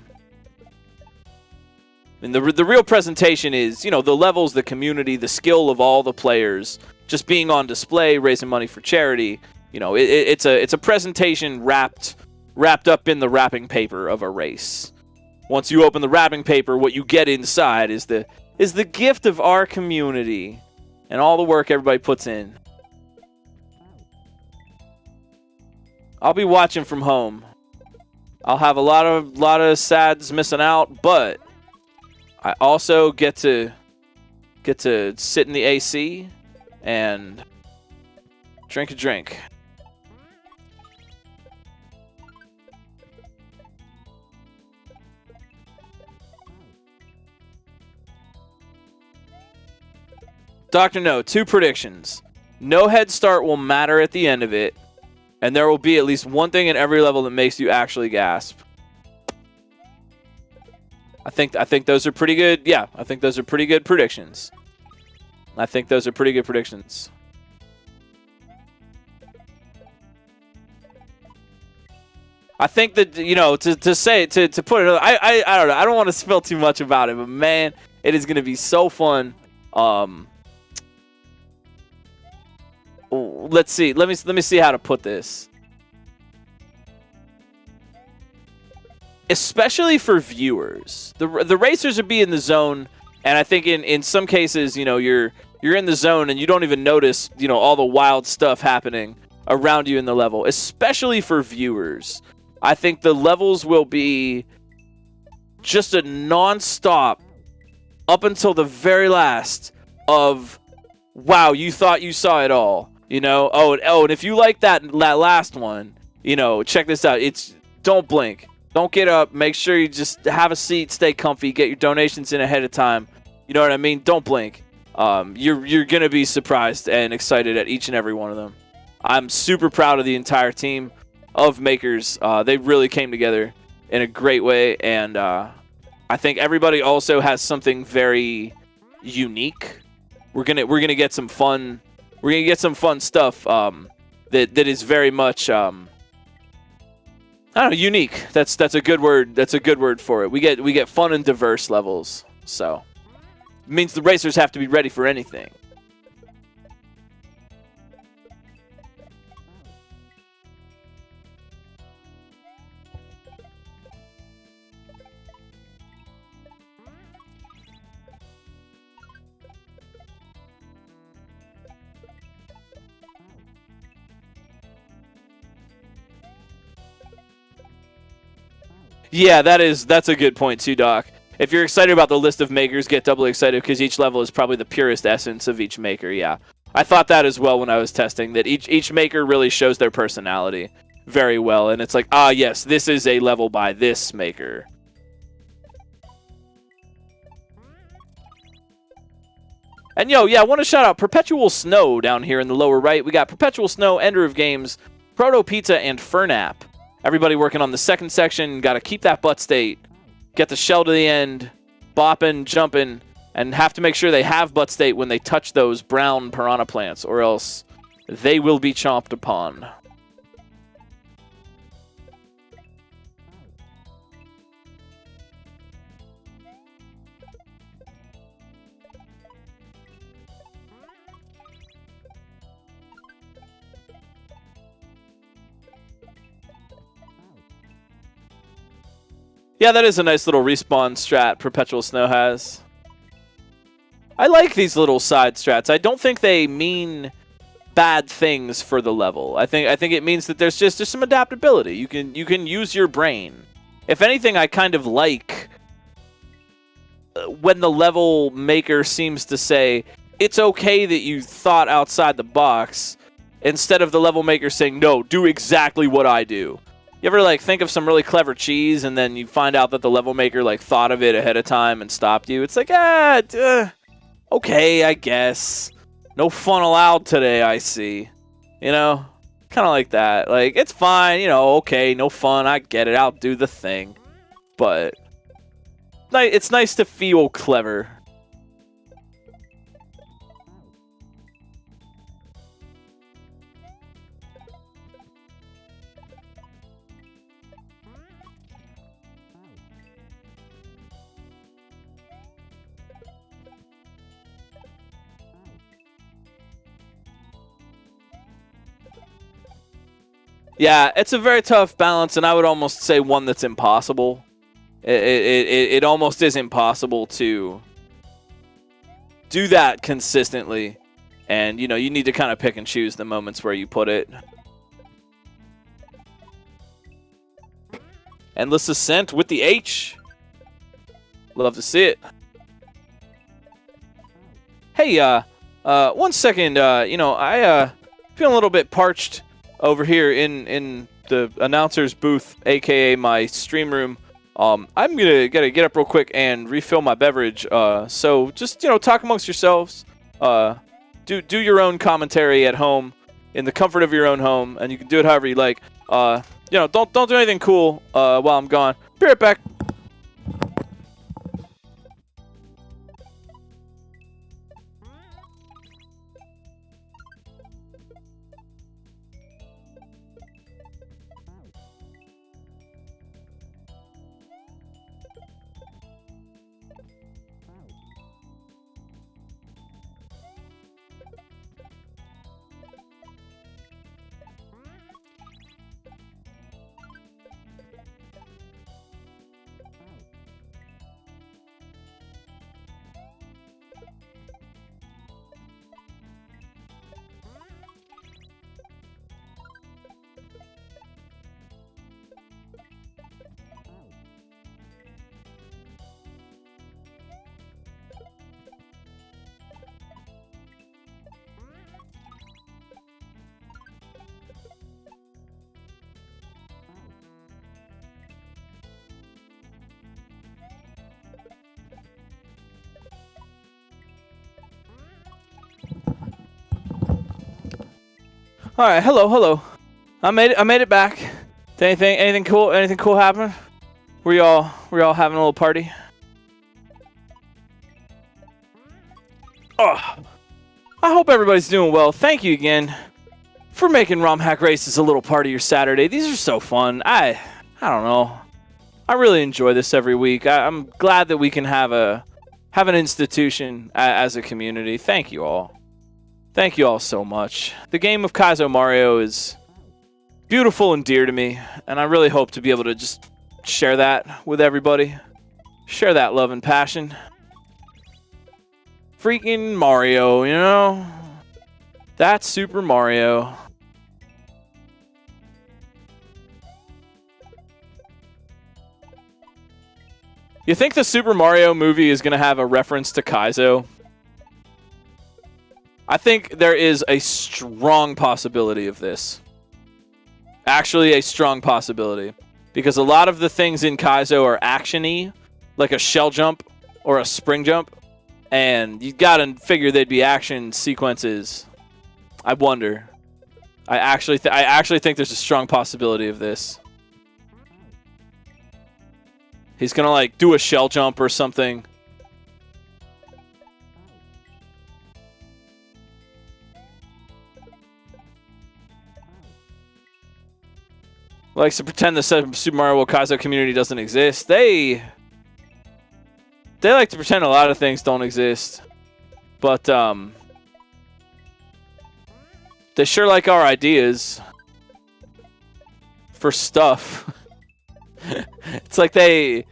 And the real presentation is, you know, the levels, the community, the skill of all the players just being on display, raising money for charity. You know, it's a presentation wrapped up in the wrapping paper of a race. Once you open the wrapping paper, what you get inside is the gift of our community and all the work everybody puts in. I'll be watching from home. I'll have a lot of sads missing out, but I also get to sit in the AC and drink a drink. Dr. No, 2 predictions. No head start will matter at the end of it, and there will be at least one thing in every level that makes you actually gasp. I think those are pretty good. Yeah, I think those are pretty good predictions. I think those are pretty good predictions. I think that, you know, to put it, I don't know. I don't want to spill too much about it, but man, it is going to be so fun. Let's see. Let me see how to put this. Especially for viewers, the racers would be in the zone, and I think in some cases, you know, you're in the zone and you don't even notice, you know, all the wild stuff happening around you in the level. Especially for viewers, I think the levels will be just a non-stop up until the very last of, wow, you thought you saw it all, you know. Oh, and if you like that last one, you know, check this out. It's don't blink. Don't get up. Make sure you just have a seat, stay comfy, get your donations in ahead of time. You know what I mean? Don't blink. You're going to be surprised and excited at each and every one of them. I'm super proud of the entire team of makers. They really came together in a great way, and I think everybody also has something very unique. We're gonna get some fun. We're gonna get some fun stuff that is very much I don't know, unique. That's a good word. That's a good word for it. We get fun and diverse levels. So it means the racers have to be ready for anything. Yeah, that's a good point too, Doc. If you're excited about the list of makers, get doubly excited because each level is probably the purest essence of each maker. Yeah, I thought that as well when I was testing, that each maker really shows their personality very well, and it's like, ah, yes, this is a level by this maker. And yo, yeah, I want to shout out Perpetual Snow down here in the lower right. We got Perpetual Snow, Ender of Games, Proto Pizza, and Fernap. Everybody working on the second section. Got to keep that butt state. Get the shell to the end. Bopping, jumping. And have to make sure they have butt state when they touch those brown piranha plants, or else they will be chomped upon. Yeah, that is a nice little respawn strat Perpetual Snow has. I like these little side strats. I don't think they mean bad things for the level. I think it means that there's just some adaptability. You can use your brain. If anything, I kind of like when the level maker seems to say, it's okay that you thought outside the box, instead of the level maker saying, no, do exactly what I do. You ever like think of some really clever cheese and then you find out that the level maker like thought of it ahead of time and stopped you? It's like, okay, I guess. No fun allowed today, I see. You know? Kind of like that. Like, it's fine, you know, okay, no fun, I get it, I'll do the thing. But it's nice to feel clever. Yeah, it's a very tough balance, and I would almost say one that's impossible. It almost is impossible to do that consistently. And, you know, you need to kind of pick and choose the moments where you put it. Endless Ascent with the H. Love to see it. Hey, 1 second, you know, I feel a little bit parched over here in the announcer's booth, aka my stream room. I'm gonna get up real quick and refill my beverage. So just, you know, talk amongst yourselves. Do your own commentary at home in the comfort of your own home, and you can do it however you like. You know, don't do anything cool while I'm gone. Be right back. All right, hello. I made it back. Did anything cool happen? Were y'all having a little party? Oh, I hope everybody's doing well. Thank you again for making Romhack Races a little part of your Saturday. These are so fun. I don't know. I really enjoy this every week. I'm glad that we can have an institution as a community. Thank you all. Thank you all so much. The game of Kaizo Mario is beautiful and dear to me, and I really hope to be able to just share that with everybody. Share that love and passion. Freaking Mario, you know? That's Super Mario. You think the Super Mario movie is going to have a reference to Kaizo? I think there is a strong possibility of this. Actually, a strong possibility. Because a lot of the things in Kaizo are action-y, like a shell jump or a spring jump. And you gotta figure they'd be action sequences. I wonder. I actually think there's a strong possibility of this. He's gonna like do a shell jump or something. Likes to pretend the Super Mario World Kaizo community doesn't exist. They like to pretend a lot of things don't exist. But they sure like our ideas for stuff. It's like they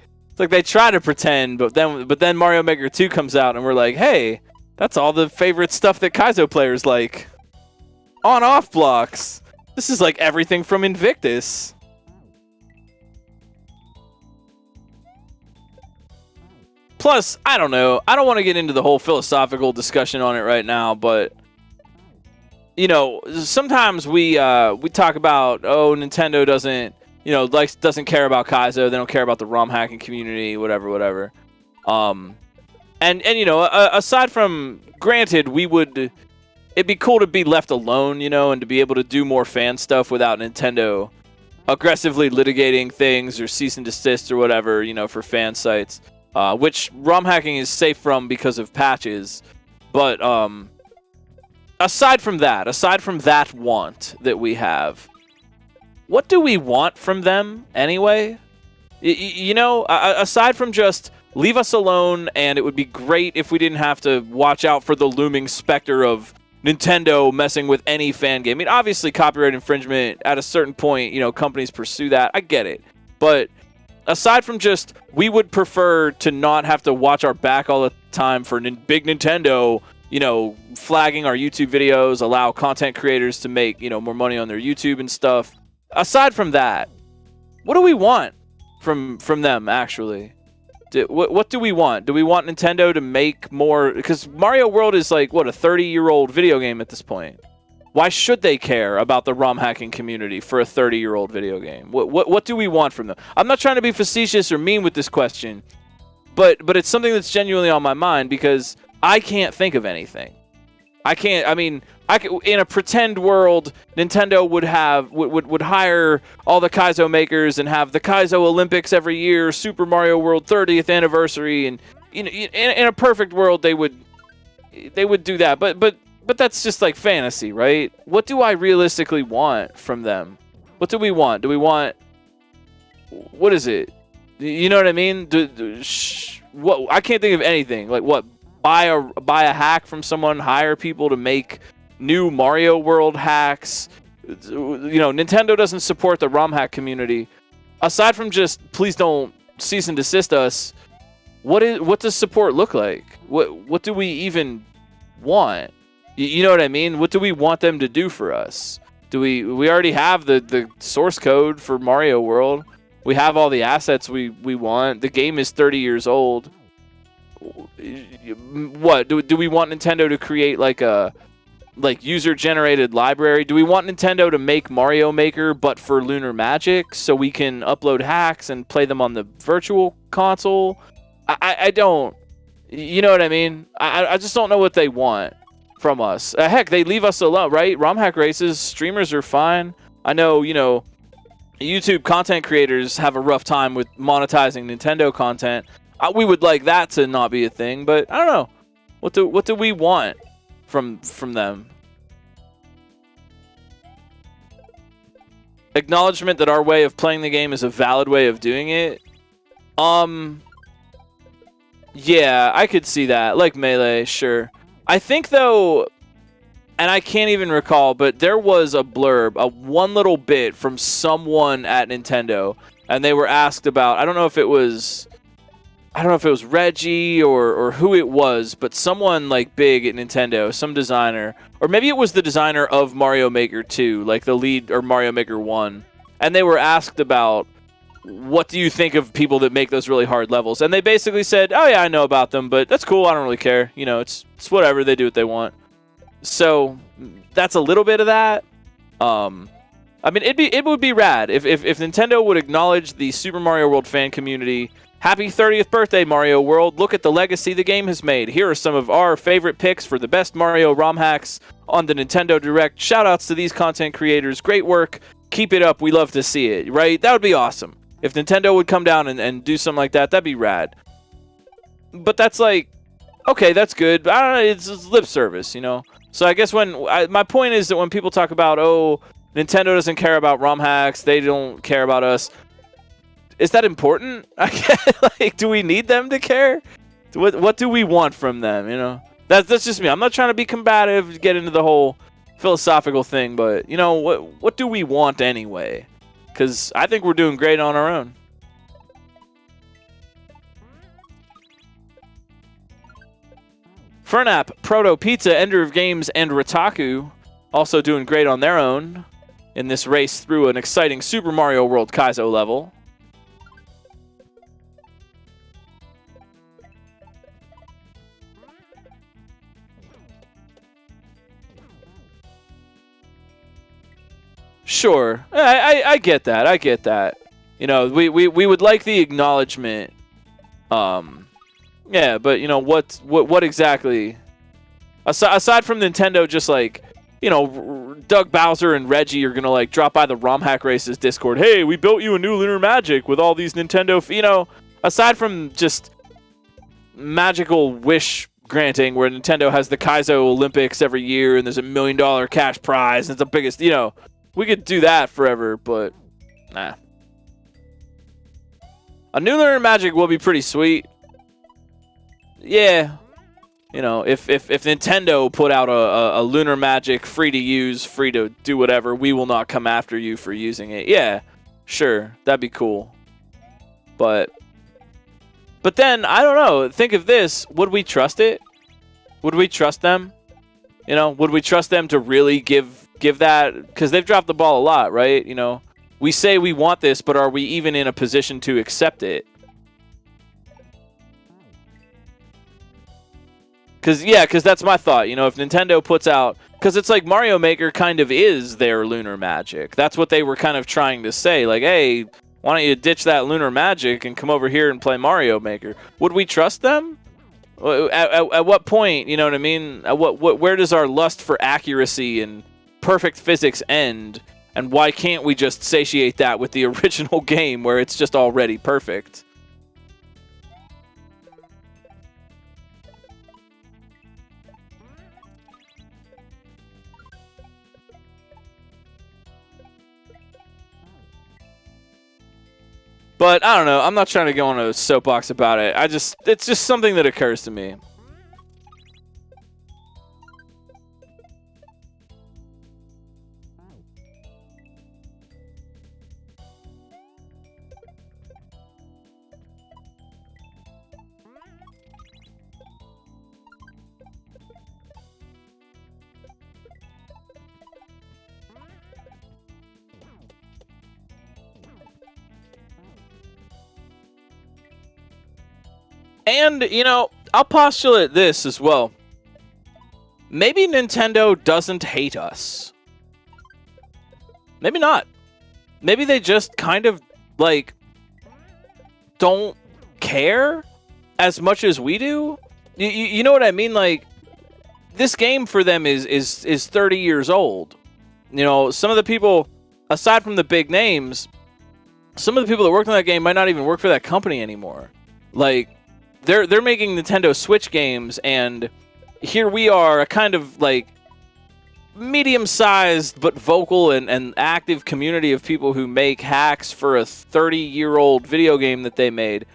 try to pretend, but then Mario Maker 2 comes out and we're like, "Hey, that's all the favorite stuff that Kaizo players like." On-off blocks. This is like everything from Invictus. Plus, I don't know. I don't want to get into the whole philosophical discussion on it right now, but you know, sometimes we talk about, oh, Nintendo doesn't, you know, doesn't care about Kaizo. They don't care about the ROM hacking community, whatever. And you know, aside from, granted, it'd be cool to be left alone, you know, and to be able to do more fan stuff without Nintendo aggressively litigating things or cease and desist or whatever, you know, for fan sites, which ROM hacking is safe from because of patches. But aside from that want that we have, what do we want from them anyway? You know, aside from just leave us alone, and it would be great if we didn't have to watch out for the looming specter of Nintendo messing with any fan game. I mean, obviously, copyright infringement, at a certain point, you know, companies pursue that. I get it. But aside from just, we would prefer to not have to watch our back all the time for big Nintendo, you know, flagging our YouTube videos, allow content creators to make, you know, more money on their YouTube and stuff. Aside from that, what do we want from them, actually? What do we want? Do we want Nintendo to make more? Because Mario World is like, what, a 30-year-old video game at this point. Why should they care about the ROM hacking community for a 30-year-old video game? What do we want from them? I'm not trying to be facetious or mean with this question, but it's something that's genuinely on my mind because I can't think of anything. I mean, in a pretend world, Nintendo would hire all the Kaizo makers and have the Kaizo Olympics every year, Super Mario World 30th anniversary, and you know, in a perfect world they would do that. But that's just like fantasy, right? What do I realistically want from them? What do we want? Do we want, what is it? You know what I mean? What, I can't think of anything. Like what? Buy a hack from someone, hire people to make new Mario World hacks. You know, Nintendo doesn't support the ROM hack community. Aside from just, please don't cease and desist us, what does support look like? What do we even want? You know what I mean? What do we want them to do for us? Do we already have the source code for Mario World? We have all the assets we want. The game is 30 years old. What do we want Nintendo to create, like a user generated library? Do we want Nintendo to make Mario Maker but for Lunar Magic so we can upload hacks and play them on the virtual console? I don't, you know what I mean? I just don't know what they want from us. Heck, they leave us alone, right? Romhack Races, streamers are fine. I know, you know, YouTube content creators have a rough time with monetizing Nintendo content. We would like that to not be a thing, but I don't know. What do we want from them? Acknowledgement that our way of playing the game is a valid way of doing it. Yeah, I could see that. Like Melee, sure. I think though, and I can't even recall, but there was a blurb, one little bit from someone at Nintendo, and they were asked about, I don't know if it was Reggie or who it was, but someone like big at Nintendo, some designer, or maybe it was the designer of Mario Maker 2, like the lead, or Mario Maker 1. And they were asked about, what do you think of people that make those really hard levels? And they basically said, oh yeah, I know about them, but that's cool, I don't really care. You know, it's whatever, they do what they want. So that's a little bit of that. I mean, it would be rad if Nintendo would acknowledge the Super Mario World fan community. Happy 30th birthday, Mario World. Look at the legacy the game has made. Here are some of our favorite picks for the best Mario ROM hacks on the Nintendo Direct. Shoutouts to these content creators. Great work. Keep it up. We love to see it, right? That would be awesome. If Nintendo would come down and do something like that, that'd be rad. But that's like, okay, that's good. But I don't know, it's lip service, you know? So I guess my point is that when people talk about, oh, Nintendo doesn't care about ROM hacks, they don't care about us. Is that important? Like, do we need them to care? What do we want from them? You know, that's just me. I'm not trying to be combative, get into the whole philosophical thing, but you know, what do we want anyway? Because I think we're doing great on our own. Fernap, Proto Pizza, Ender of Games, and Ritaku also doing great on their own in this race through an exciting Super Mario World Kaizo level. Sure. I get that. I get that. You know, we would like the acknowledgement. Yeah, but you know what exactly? Aside from Nintendo, just like, you know, Doug Bowser and Reggie are gonna like drop by the Romhack Race's Discord. Hey, we built you a new Lunar Magic with all these Nintendo. You know, aside from just magical wish granting, where Nintendo has the Kaizo Olympics every year and there's $1 million cash prize and it's the biggest. You know, we could do that forever, but nah. A new Lunar Magic will be pretty sweet. Yeah. You know, if Nintendo put out a Lunar Magic free to use, free to do whatever, we will not come after you for using it. Yeah, sure, that'd be cool. But then, I don't know, think of this, would we trust it? Would we trust them? You know, would we trust them to really give that? Because they've dropped the ball a lot, right? You know, we say we want this, but are we even in a position to accept it? Because that's my thought. You know, if Nintendo puts out... Because it's like Mario Maker kind of is their Lunar Magic. That's what they were kind of trying to say. Like, hey, why don't you ditch that Lunar Magic and come over here and play Mario Maker? Would we trust them? At what point, you know what I mean? Where does our lust for accuracy and perfect physics end? And why can't we just satiate that with the original game where it's just already perfect? But I don't know. I'm not trying to go on a soapbox about it. It's just something that occurs to me. And, you know, I'll postulate this as well. Maybe Nintendo doesn't hate us. Maybe not. Maybe they just kind of, like, don't care as much as we do. You know what I mean? Like, this game for them is 30 years old. You know, some of the people, aside from the big names, some of the people that worked on that game might not even work for that company anymore. Like, they're making Nintendo Switch games, and here we are, a kind of like medium-sized but vocal and active community of people who make hacks for a 30-year-old video game that they made.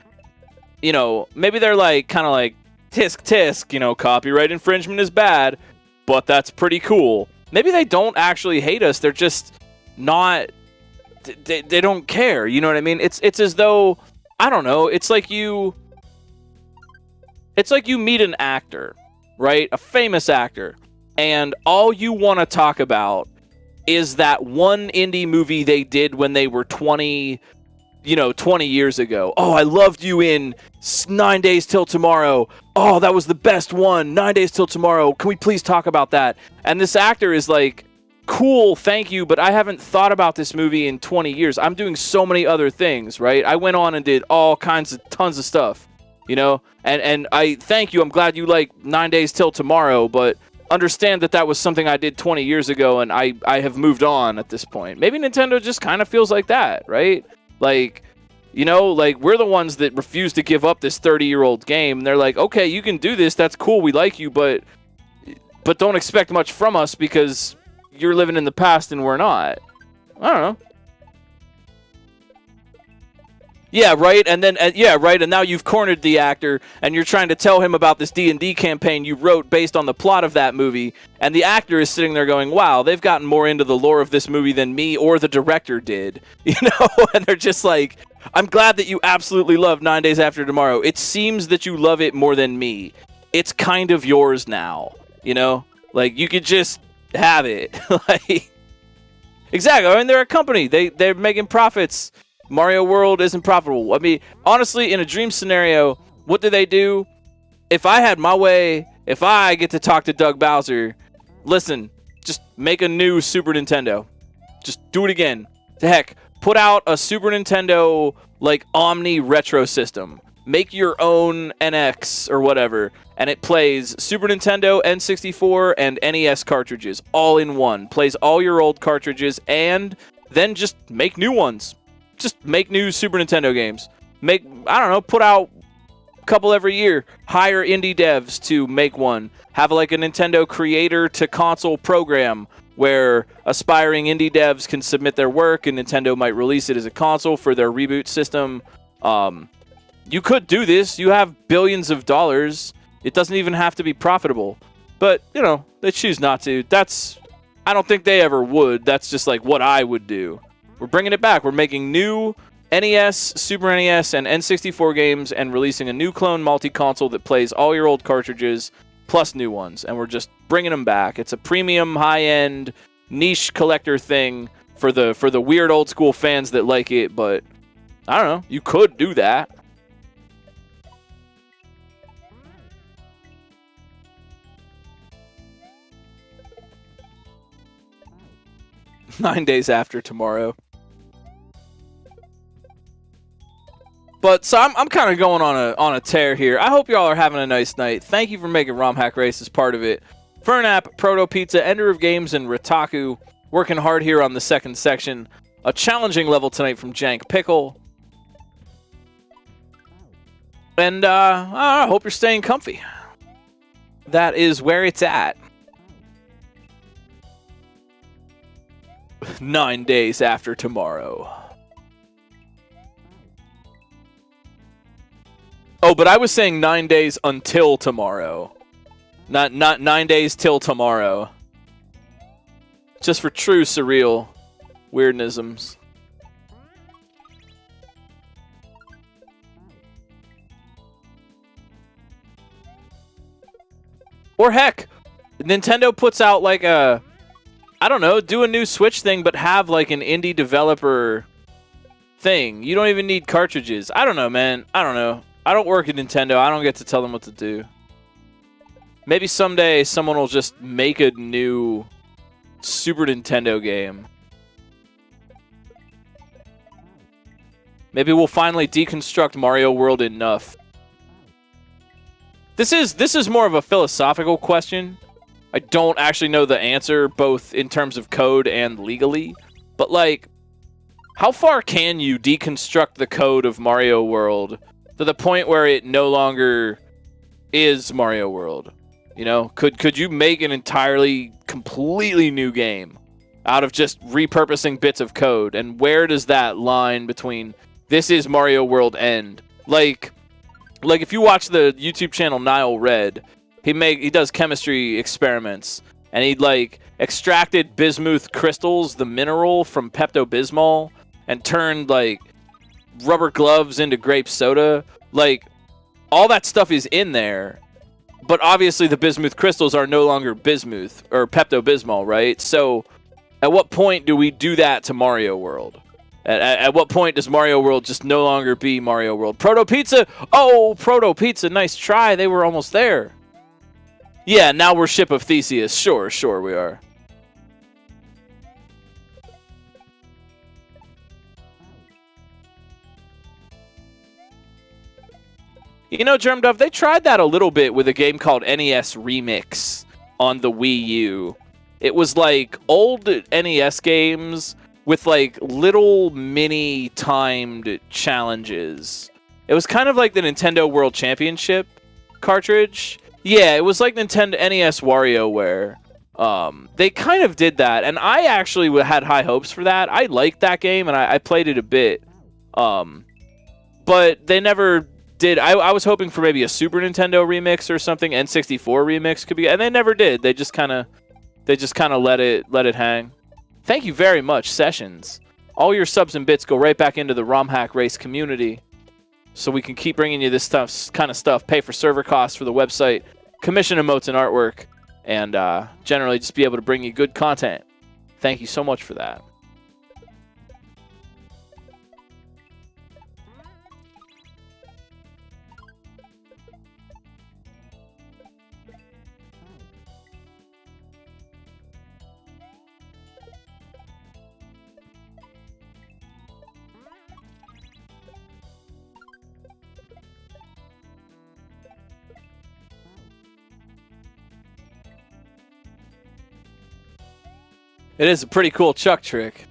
You know, maybe they're like kind of like tisk tisk, you know, copyright infringement is bad, but that's pretty cool. Maybe they don't actually hate us, they're just not, they don't care, you know what I mean? It's as though, I don't know, it's like you meet an actor, right? A famous actor. And all you want to talk about is that one indie movie they did when they were 20 years ago. Oh, I loved you in 9 Days Till Tomorrow. Oh, that was the best one. 9 Days Till Tomorrow. Can we please talk about that? And this actor is like, cool, thank you, but I haven't thought about this movie in 20 years. I'm doing so many other things, right? I went on and did all kinds of tons of stuff. You know, and I thank you. I'm glad you like 9 Days Till Tomorrow, but understand that was something I did 20 years ago, and I have moved on at this point. Maybe Nintendo just kind of feels like that, right? Like, you know, like we're the ones that refuse to give up this 30-year-old game, and they're like, okay, you can do this. That's cool. We like you, but don't expect much from us because you're living in the past and we're not. I don't know. Yeah, right. And then, yeah, right. And now you've cornered the actor, and you're trying to tell him about this D&D campaign you wrote based on the plot of that movie. And the actor is sitting there going, "Wow, they've gotten more into the lore of this movie than me or the director did." You know, and they're just like, "I'm glad that you absolutely love 9 Days After Tomorrow. It seems that you love it more than me. It's kind of yours now." You know, like you could just have it. Like, exactly. I mean, they're a company. They're making profits. Mario World isn't profitable. I mean, honestly, in a dream scenario, what do? If I had my way, if I get to talk to Doug Bowser, listen, just make a new Super Nintendo. Just do it again. To heck, put out a Super Nintendo like Omni retro system. Make your own NX or whatever, and it plays Super Nintendo, N64, and NES cartridges all in one. Plays all your old cartridges, and then just make new ones. Just make new Super Nintendo games. Make, I don't know, put out a couple every year. Hire indie devs to make one. Have like a Nintendo creator to console program where aspiring indie devs can submit their work and Nintendo might release it as a console for their reboot system. You could do this. You have billions of dollars. It doesn't even have to be profitable. But, you know, they choose not to. I don't think they ever would. That's just like what I would do. We're bringing it back. We're making new NES, Super NES, and N64 games and releasing a new clone multi-console that plays all your old cartridges plus new ones. And we're just bringing them back. It's a premium, high-end, niche collector thing for the weird old school fans that like it. But, I don't know. You could do that. "9 days after tomorrow." But so I'm kind of going on a tear here. I hope y'all are having a nice night. Thank you for making Romhack Race as part of it. Fernap, Proto Pizza, Ender of Games, and Ritaku working hard here on the second section. A challenging level tonight from Jank Pickle. And I hope you're staying comfy. That is where it's at. 9 days after tomorrow. Oh, but I was saying 9 days until tomorrow. Not 9 days till tomorrow. Just for true surreal weirdnisms. Or heck, Nintendo puts out like a, I don't know, do a new Switch thing, but have like an indie developer thing. You don't even need cartridges. I don't know, man. I don't know. I don't work at Nintendo. I don't get to tell them what to do. Maybe someday someone will just make a new Super Nintendo game. Maybe we'll finally deconstruct Mario World enough. This is more of a philosophical question. I don't actually know the answer, both in terms of code and legally. But, like, how far can you deconstruct the code of Mario World to the point where it no longer is Mario World? You know, could you make an entirely, completely new game out of just repurposing bits of code? And where does that line between this is Mario World end? Like if you watch the YouTube channel Nile Red, he does chemistry experiments, and he like extracted bismuth crystals, the mineral, from Pepto-Bismol, and turned like rubber gloves into grape soda. Like, all that stuff is in there, but obviously the bismuth crystals are no longer bismuth or Pepto-Bismol, right? So at what point do we do that to Mario World? At what point does Mario World just no longer be Mario World? Proto Pizza! Oh, Proto Pizza, nice try. They were almost there. Yeah, now we're Ship of Theseus. Sure we are. You know, Germdove, they tried that a little bit with a game called NES Remix on the Wii U. It was like old NES games with like little mini timed challenges. It was kind of like the Nintendo World Championship cartridge. Yeah, it was like Nintendo NES WarioWare. They kind of did that, and I actually had high hopes for that. I liked that game, and I played it a bit. But they never did. I was hoping for maybe a Super Nintendo remix or something. N64 remix could be, and they never did. They just kind of let it hang. Thank you very much, Sessions. All your subs and bits go right back into the Romhack Race community, so we can keep bringing you this kind of stuff, pay for server costs for the website, commission emotes and artwork, and generally just be able to bring you good content. Thank you so much for that. It is a pretty cool chuck trick.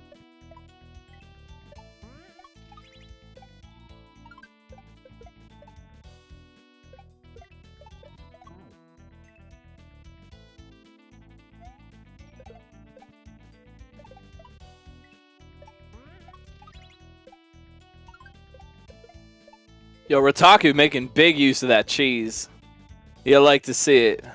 Yo, Rataku making big use of that cheese. You like to see it.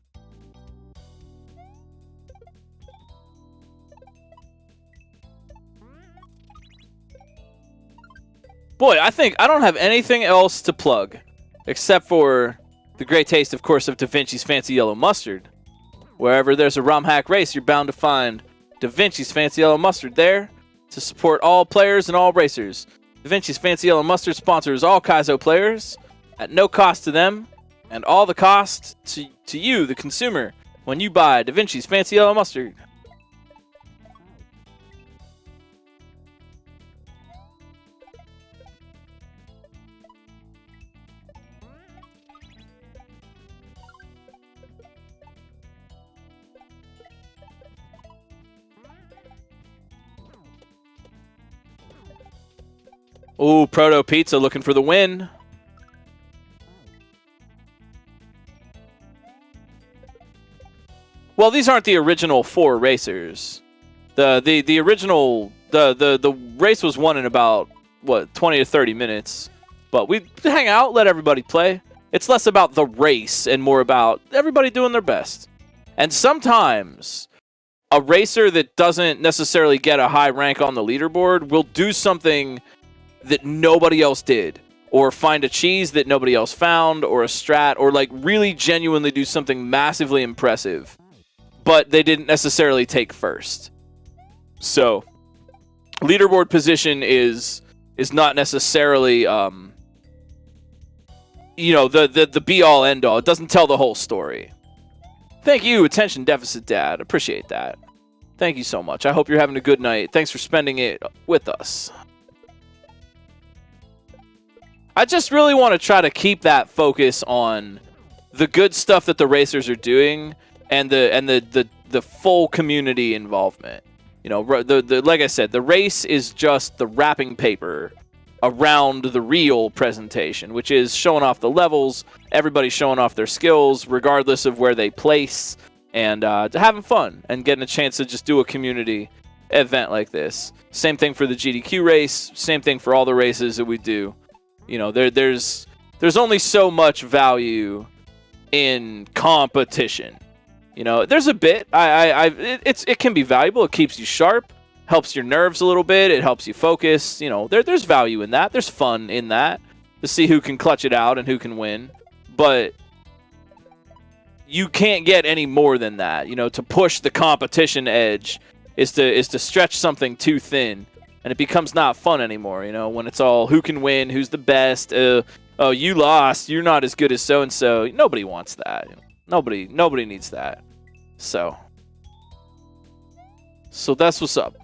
Boy, I think I don't have anything else to plug except for the great taste, of course, of Da Vinci's Fancy Yellow Mustard. Wherever there's a Romhack Race, you're bound to find Da Vinci's Fancy Yellow Mustard there to support all players and all racers. Da Vinci's Fancy Yellow Mustard sponsors all Kaizo players at no cost to them and all the cost to you, the consumer, when you buy Da Vinci's Fancy Yellow Mustard. Ooh, Proto Pizza looking for the win. Well, these aren't the original 4 racers. The original the race was won in about what 20 to 30 minutes. But we hang out, let everybody play. It's less about the race and more about everybody doing their best. And sometimes a racer that doesn't necessarily get a high rank on the leaderboard will do something that nobody else did, or find a cheese that nobody else found, or a strat, or like really genuinely do something massively impressive, but they didn't necessarily take first. So leaderboard position is not necessarily the be all end all. It doesn't tell the whole story. Thank you, Attention Deficit Dad. Appreciate that. Thank you so much. I hope you're having a good night. Thanks for spending it with us. I just really want to try to keep that focus on the good stuff that the racers are doing and the full community involvement. You know, like I said, the race is just the wrapping paper around the real presentation, which is showing off the levels, everybody showing off their skills, regardless of where they place, and having fun and getting a chance to just do a community event like this. Same thing for the GDQ race, same thing for all the races that we do. You know, there's only so much value in competition. You know, there's a bit. It can be valuable. It keeps you sharp, helps your nerves a little bit. It helps you focus. You know, there's value in that. There's fun in that to see who can clutch it out and who can win. But you can't get any more than that. You know, to push the competition edge is to stretch something too thin. And it becomes not fun anymore, you know, when it's all who can win, who's the best. Oh, you lost. You're not as good as so-and-so. Nobody wants that. Nobody needs that. So that's what's up.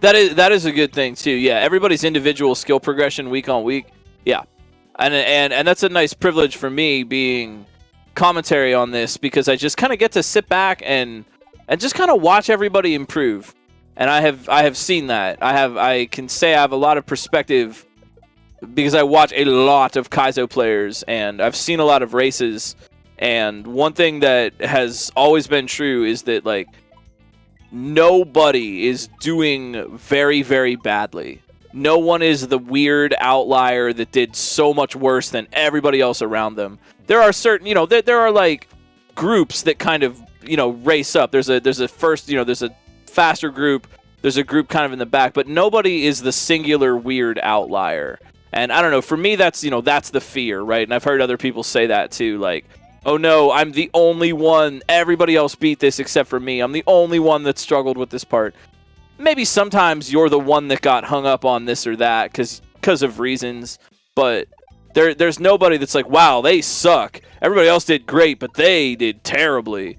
That is a good thing too. Yeah, everybody's individual skill progression week on week. Yeah, and that's a nice privilege for me being commentary on this, because I just kind of get to sit back and just kind of watch everybody improve. And I have seen that. I can say I have a lot of perspective because I watch a lot of Kaizo players and I've seen a lot of races. And one thing that has always been true is that like, nobody is doing very, very badly. No one is the weird outlier that did so much worse than everybody else around them. There are certain, you know, there are like groups that kind of, you know, race up. There's a first, you know, there's a faster group. There's a group kind of in the back, but nobody is the singular weird outlier. And I don't know, for me, that's, you know, that's the fear, right? And I've heard other people say that too, like, oh no, I'm the only one. Everybody else beat this except for me. I'm the only one that struggled with this part. Maybe sometimes you're the one that got hung up on this or that because of reasons, but there's nobody that's like, wow, they suck. Everybody else did great, but they did terribly.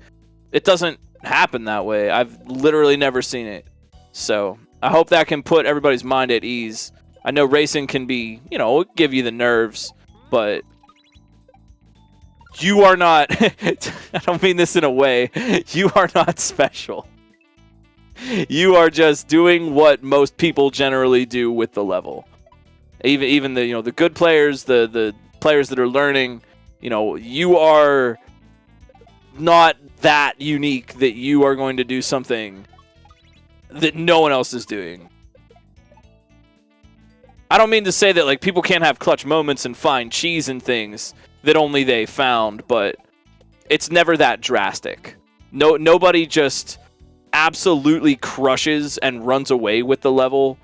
It doesn't happen that way. I've literally never seen it. So I hope that can put everybody's mind at ease. I know racing can be, give you the nerves, but you are not, I don't mean this in a way, you are not special. You are just doing what most people generally do with the level. Even the, the good players, the players that are learning, you are not that unique that you are going to do something that no one else is doing. I don't mean to say that people can't have clutch moments and find cheese and things that only they found, but it's never that drastic. Nobody just absolutely crushes and runs away with the level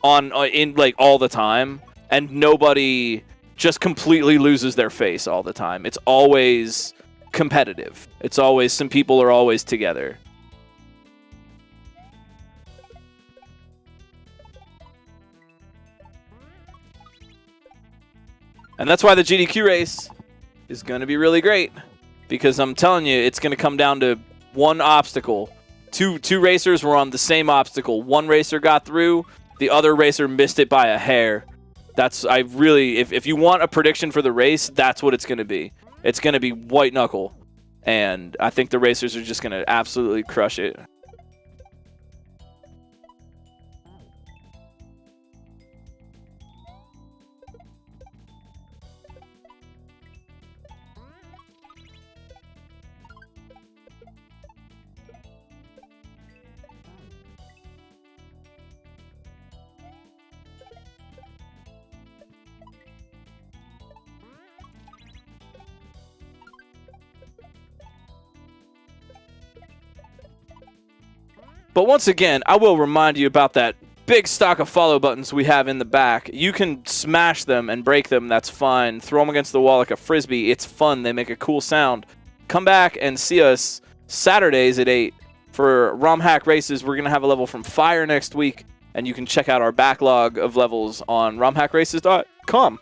in all the time, and nobody just completely loses their face all the time. It's always competitive. It's always, some people are always together. And that's why the GDQ race is going to be really great, because I'm telling you, it's going to come down to one obstacle. Two racers were on the same obstacle. One racer got through, the other racer missed it by a hair. If you want a prediction for the race, that's what it's going to be. It's going to be white knuckle, and I think the racers are just going to absolutely crush it. But once again, I will remind you about that big stock of follow buttons we have in the back. You can smash them and break them, that's fine. Throw them against the wall like a frisbee, it's fun, they make a cool sound. Come back and see us Saturdays at 8 for Romhack Races. We're going to have a level from Fire next week, and you can check out our backlog of levels on romhackraces.com.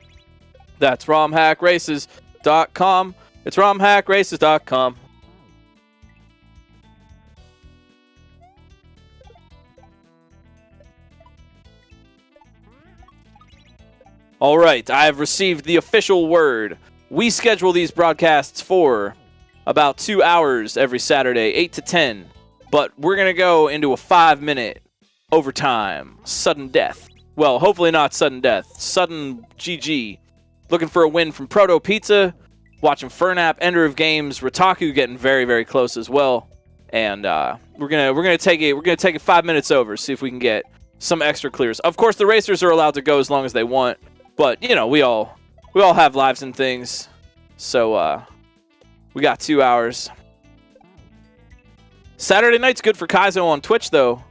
That's romhackraces.com. It's romhackraces.com. All right, I have received the official word. We schedule these broadcasts for about 2 hours every Saturday, 8 to 10. But we're going to go into a 5-minute overtime, sudden death. Well, hopefully not sudden death, sudden GG. Looking for a win from Proto Pizza, watching Fernap, Ender of Games, Ritaku getting very, very close as well. And we're gonna take it 5 minutes over, see if we can get some extra clears. Of course, the racers are allowed to go as long as they want. But, we all have lives and things, so we got 2 hours. Saturday night's good for Kaizo on Twitch, though.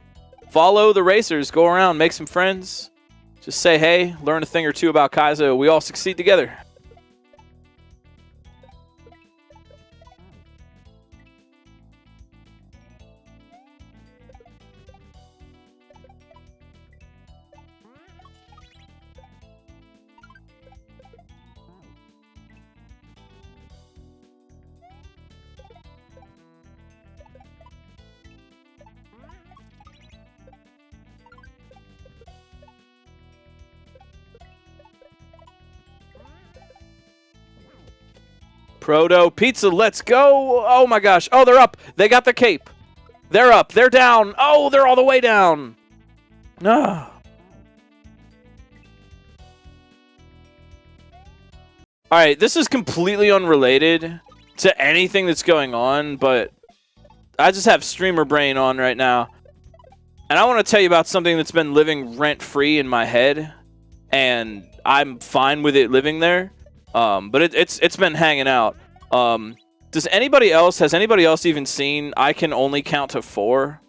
Follow the racers, go around, make some friends. Just say hey, learn a thing or two about Kaizo. We all succeed together. Proto Pizza, let's go. Oh my gosh. Oh, they're up. They got the cape. They're up. They're down. Oh, they're all the way down. No. All right, this is completely unrelated to anything that's going on, but I just have streamer brain on right now. And I want to tell you about something that's been living rent-free in my head, and I'm fine with it living there. But it's been hanging out. Has anybody else even seen I Can Only Count to 4?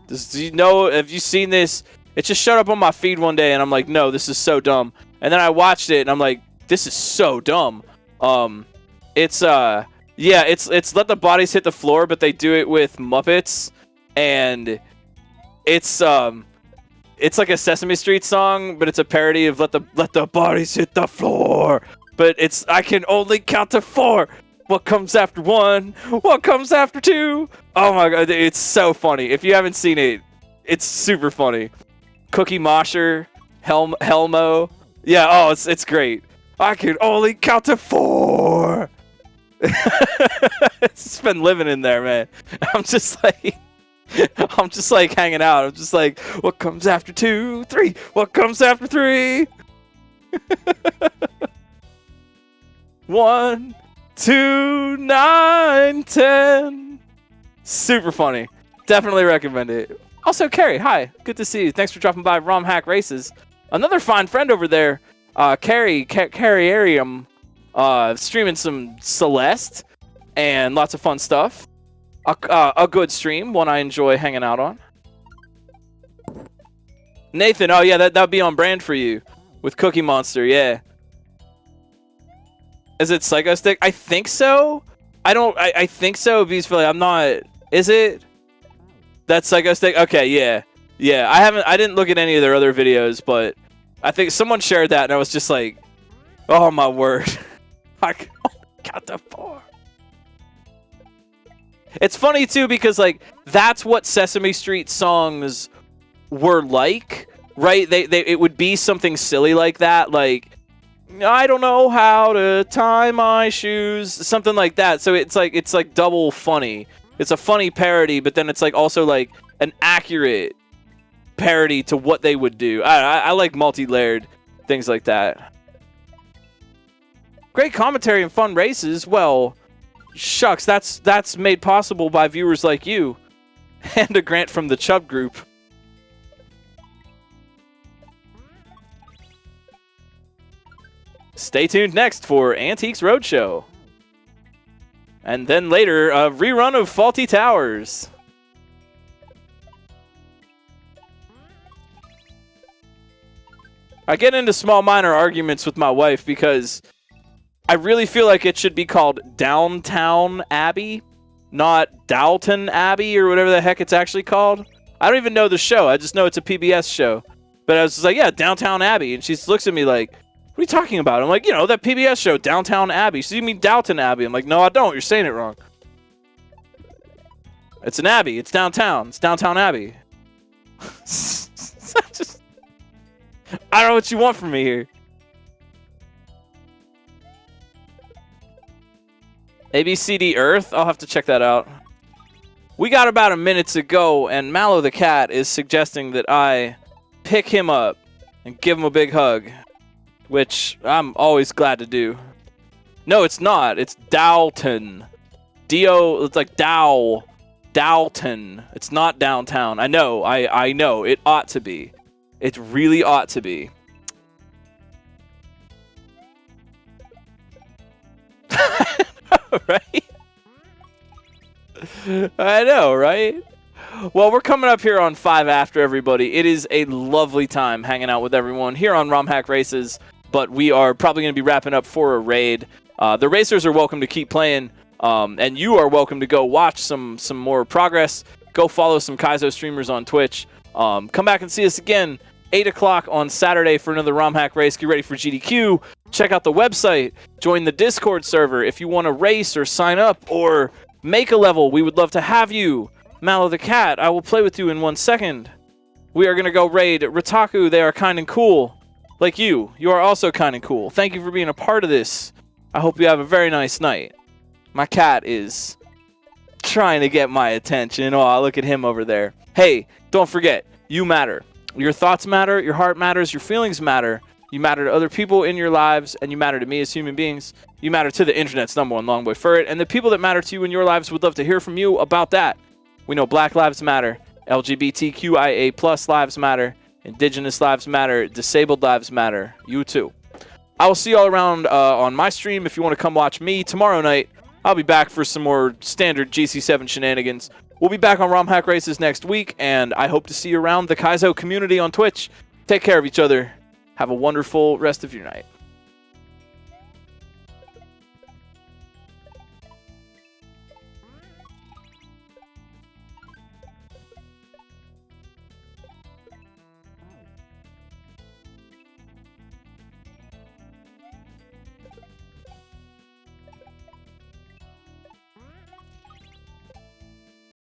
Have you seen this? It just showed up on my feed one day, and I'm like, no, this is so dumb. And then I watched it, and I'm like, this is so dumb. It's Let the Bodies Hit the Floor, but they do it with Muppets, and it's like a Sesame Street song, but it's a parody of Let the Bodies Hit the Floor. But it's I Can Only Count to 4. What comes after 1? What comes after 2? Oh my god, it's so funny. If you haven't seen it, it's super funny. Cookie Mosher, Helmo. Yeah, oh, it's great. I can only count to 4. It's just been living in there, man. I'm just like hanging out. I'm just like, what comes after 2, 3? What comes after 3? 1, 2, 9, 10. Super funny. Definitely recommend it. Also, Carrie, hi. Good to see you. Thanks for dropping by Romhack Races. Another fine friend over there, Carriarium, streaming some Celeste and lots of fun stuff. A good stream, one I enjoy hanging out on. Nathan, oh yeah, that'd be on brand for you with Cookie Monster, yeah. Is it Psycho Stick? I think so. I think so, Beastfully. I'm not. Is it? That's Psycho Stick? Okay, yeah. Yeah, I didn't look at any of their other videos, but I think someone shared that and I was just like, oh my word. I got the 4. It's funny too because like that's what Sesame Street songs were like, right? It would be something silly like that, like I don't know how to tie my shoes, something like that. So it's like double funny. It's a funny parody, but then it's like also like an accurate parody to what they would do. I like multi-layered things like that. Great commentary and fun races. Well, shucks, that's made possible by viewers like you and a grant from the Chubb Group. Stay tuned next for Antiques Roadshow. And then later, a rerun of Faulty Towers. I get into small minor arguments with my wife because I really feel like it should be called Downtown Abbey, not Dalton Abbey or whatever the heck it's actually called. I don't even know the show. I just know it's a PBS show. But I was just like, yeah, Downtown Abbey. And she looks at me like, what are you talking about? I'm like, you know, that PBS show, Downtown Abbey. So you mean Dalton Abbey? I'm like, no, I don't. You're saying it wrong. It's an abbey. It's downtown. It's Downtown Abbey. I don't know what you want from me here. ABCD Earth? I'll have to check that out. We got about a minute to go, and Mallow the cat is suggesting that I pick him up and give him a big hug, which I'm always glad to do. No, it's not. It's Dalton. D-O, it's like Dow. Dalton. It's not downtown. I know. I know. It ought to be. It really ought to be. Right? I know, right? Well, we're coming up here on 5 after, everybody. It is a lovely time hanging out with everyone here on Romhack Races, but we are probably going to be wrapping up for a raid. The racers are welcome to keep playing, and you are welcome to go watch some more progress. Go follow some Kaizo streamers on Twitch. Come back and see us again 8 o'clock on Saturday for another Romhack Race. Get ready for GDQ. Check out the website. Join the Discord server if you want to race or sign up or make a level. We would love to have you. Mallow the cat, I will play with you in 1 second. We are going to go raid Ritaku. They are kind and cool. Like you. You are also kind and cool. Thank you for being a part of this. I hope you have a very nice night. My cat is trying to get my attention. Oh, look at him over there. Hey, don't forget, you matter. Your thoughts matter, your heart matters, your feelings matter. You matter to other people in your lives, and you matter to me as human beings. You matter to the internet's #1 longboy ferret, and the people that matter to you in your lives would love to hear from you about that. We know Black Lives Matter, LGBTQIA+ lives matter, Indigenous lives matter, disabled lives matter. You too. I will see you all around on my stream if you want to come watch me tomorrow night. I'll be back for some more standard GC7 shenanigans. We'll be back on Romhack Races next week, and I hope to see you around the Kaizo community on Twitch. Take care of each other. Have a wonderful rest of your night.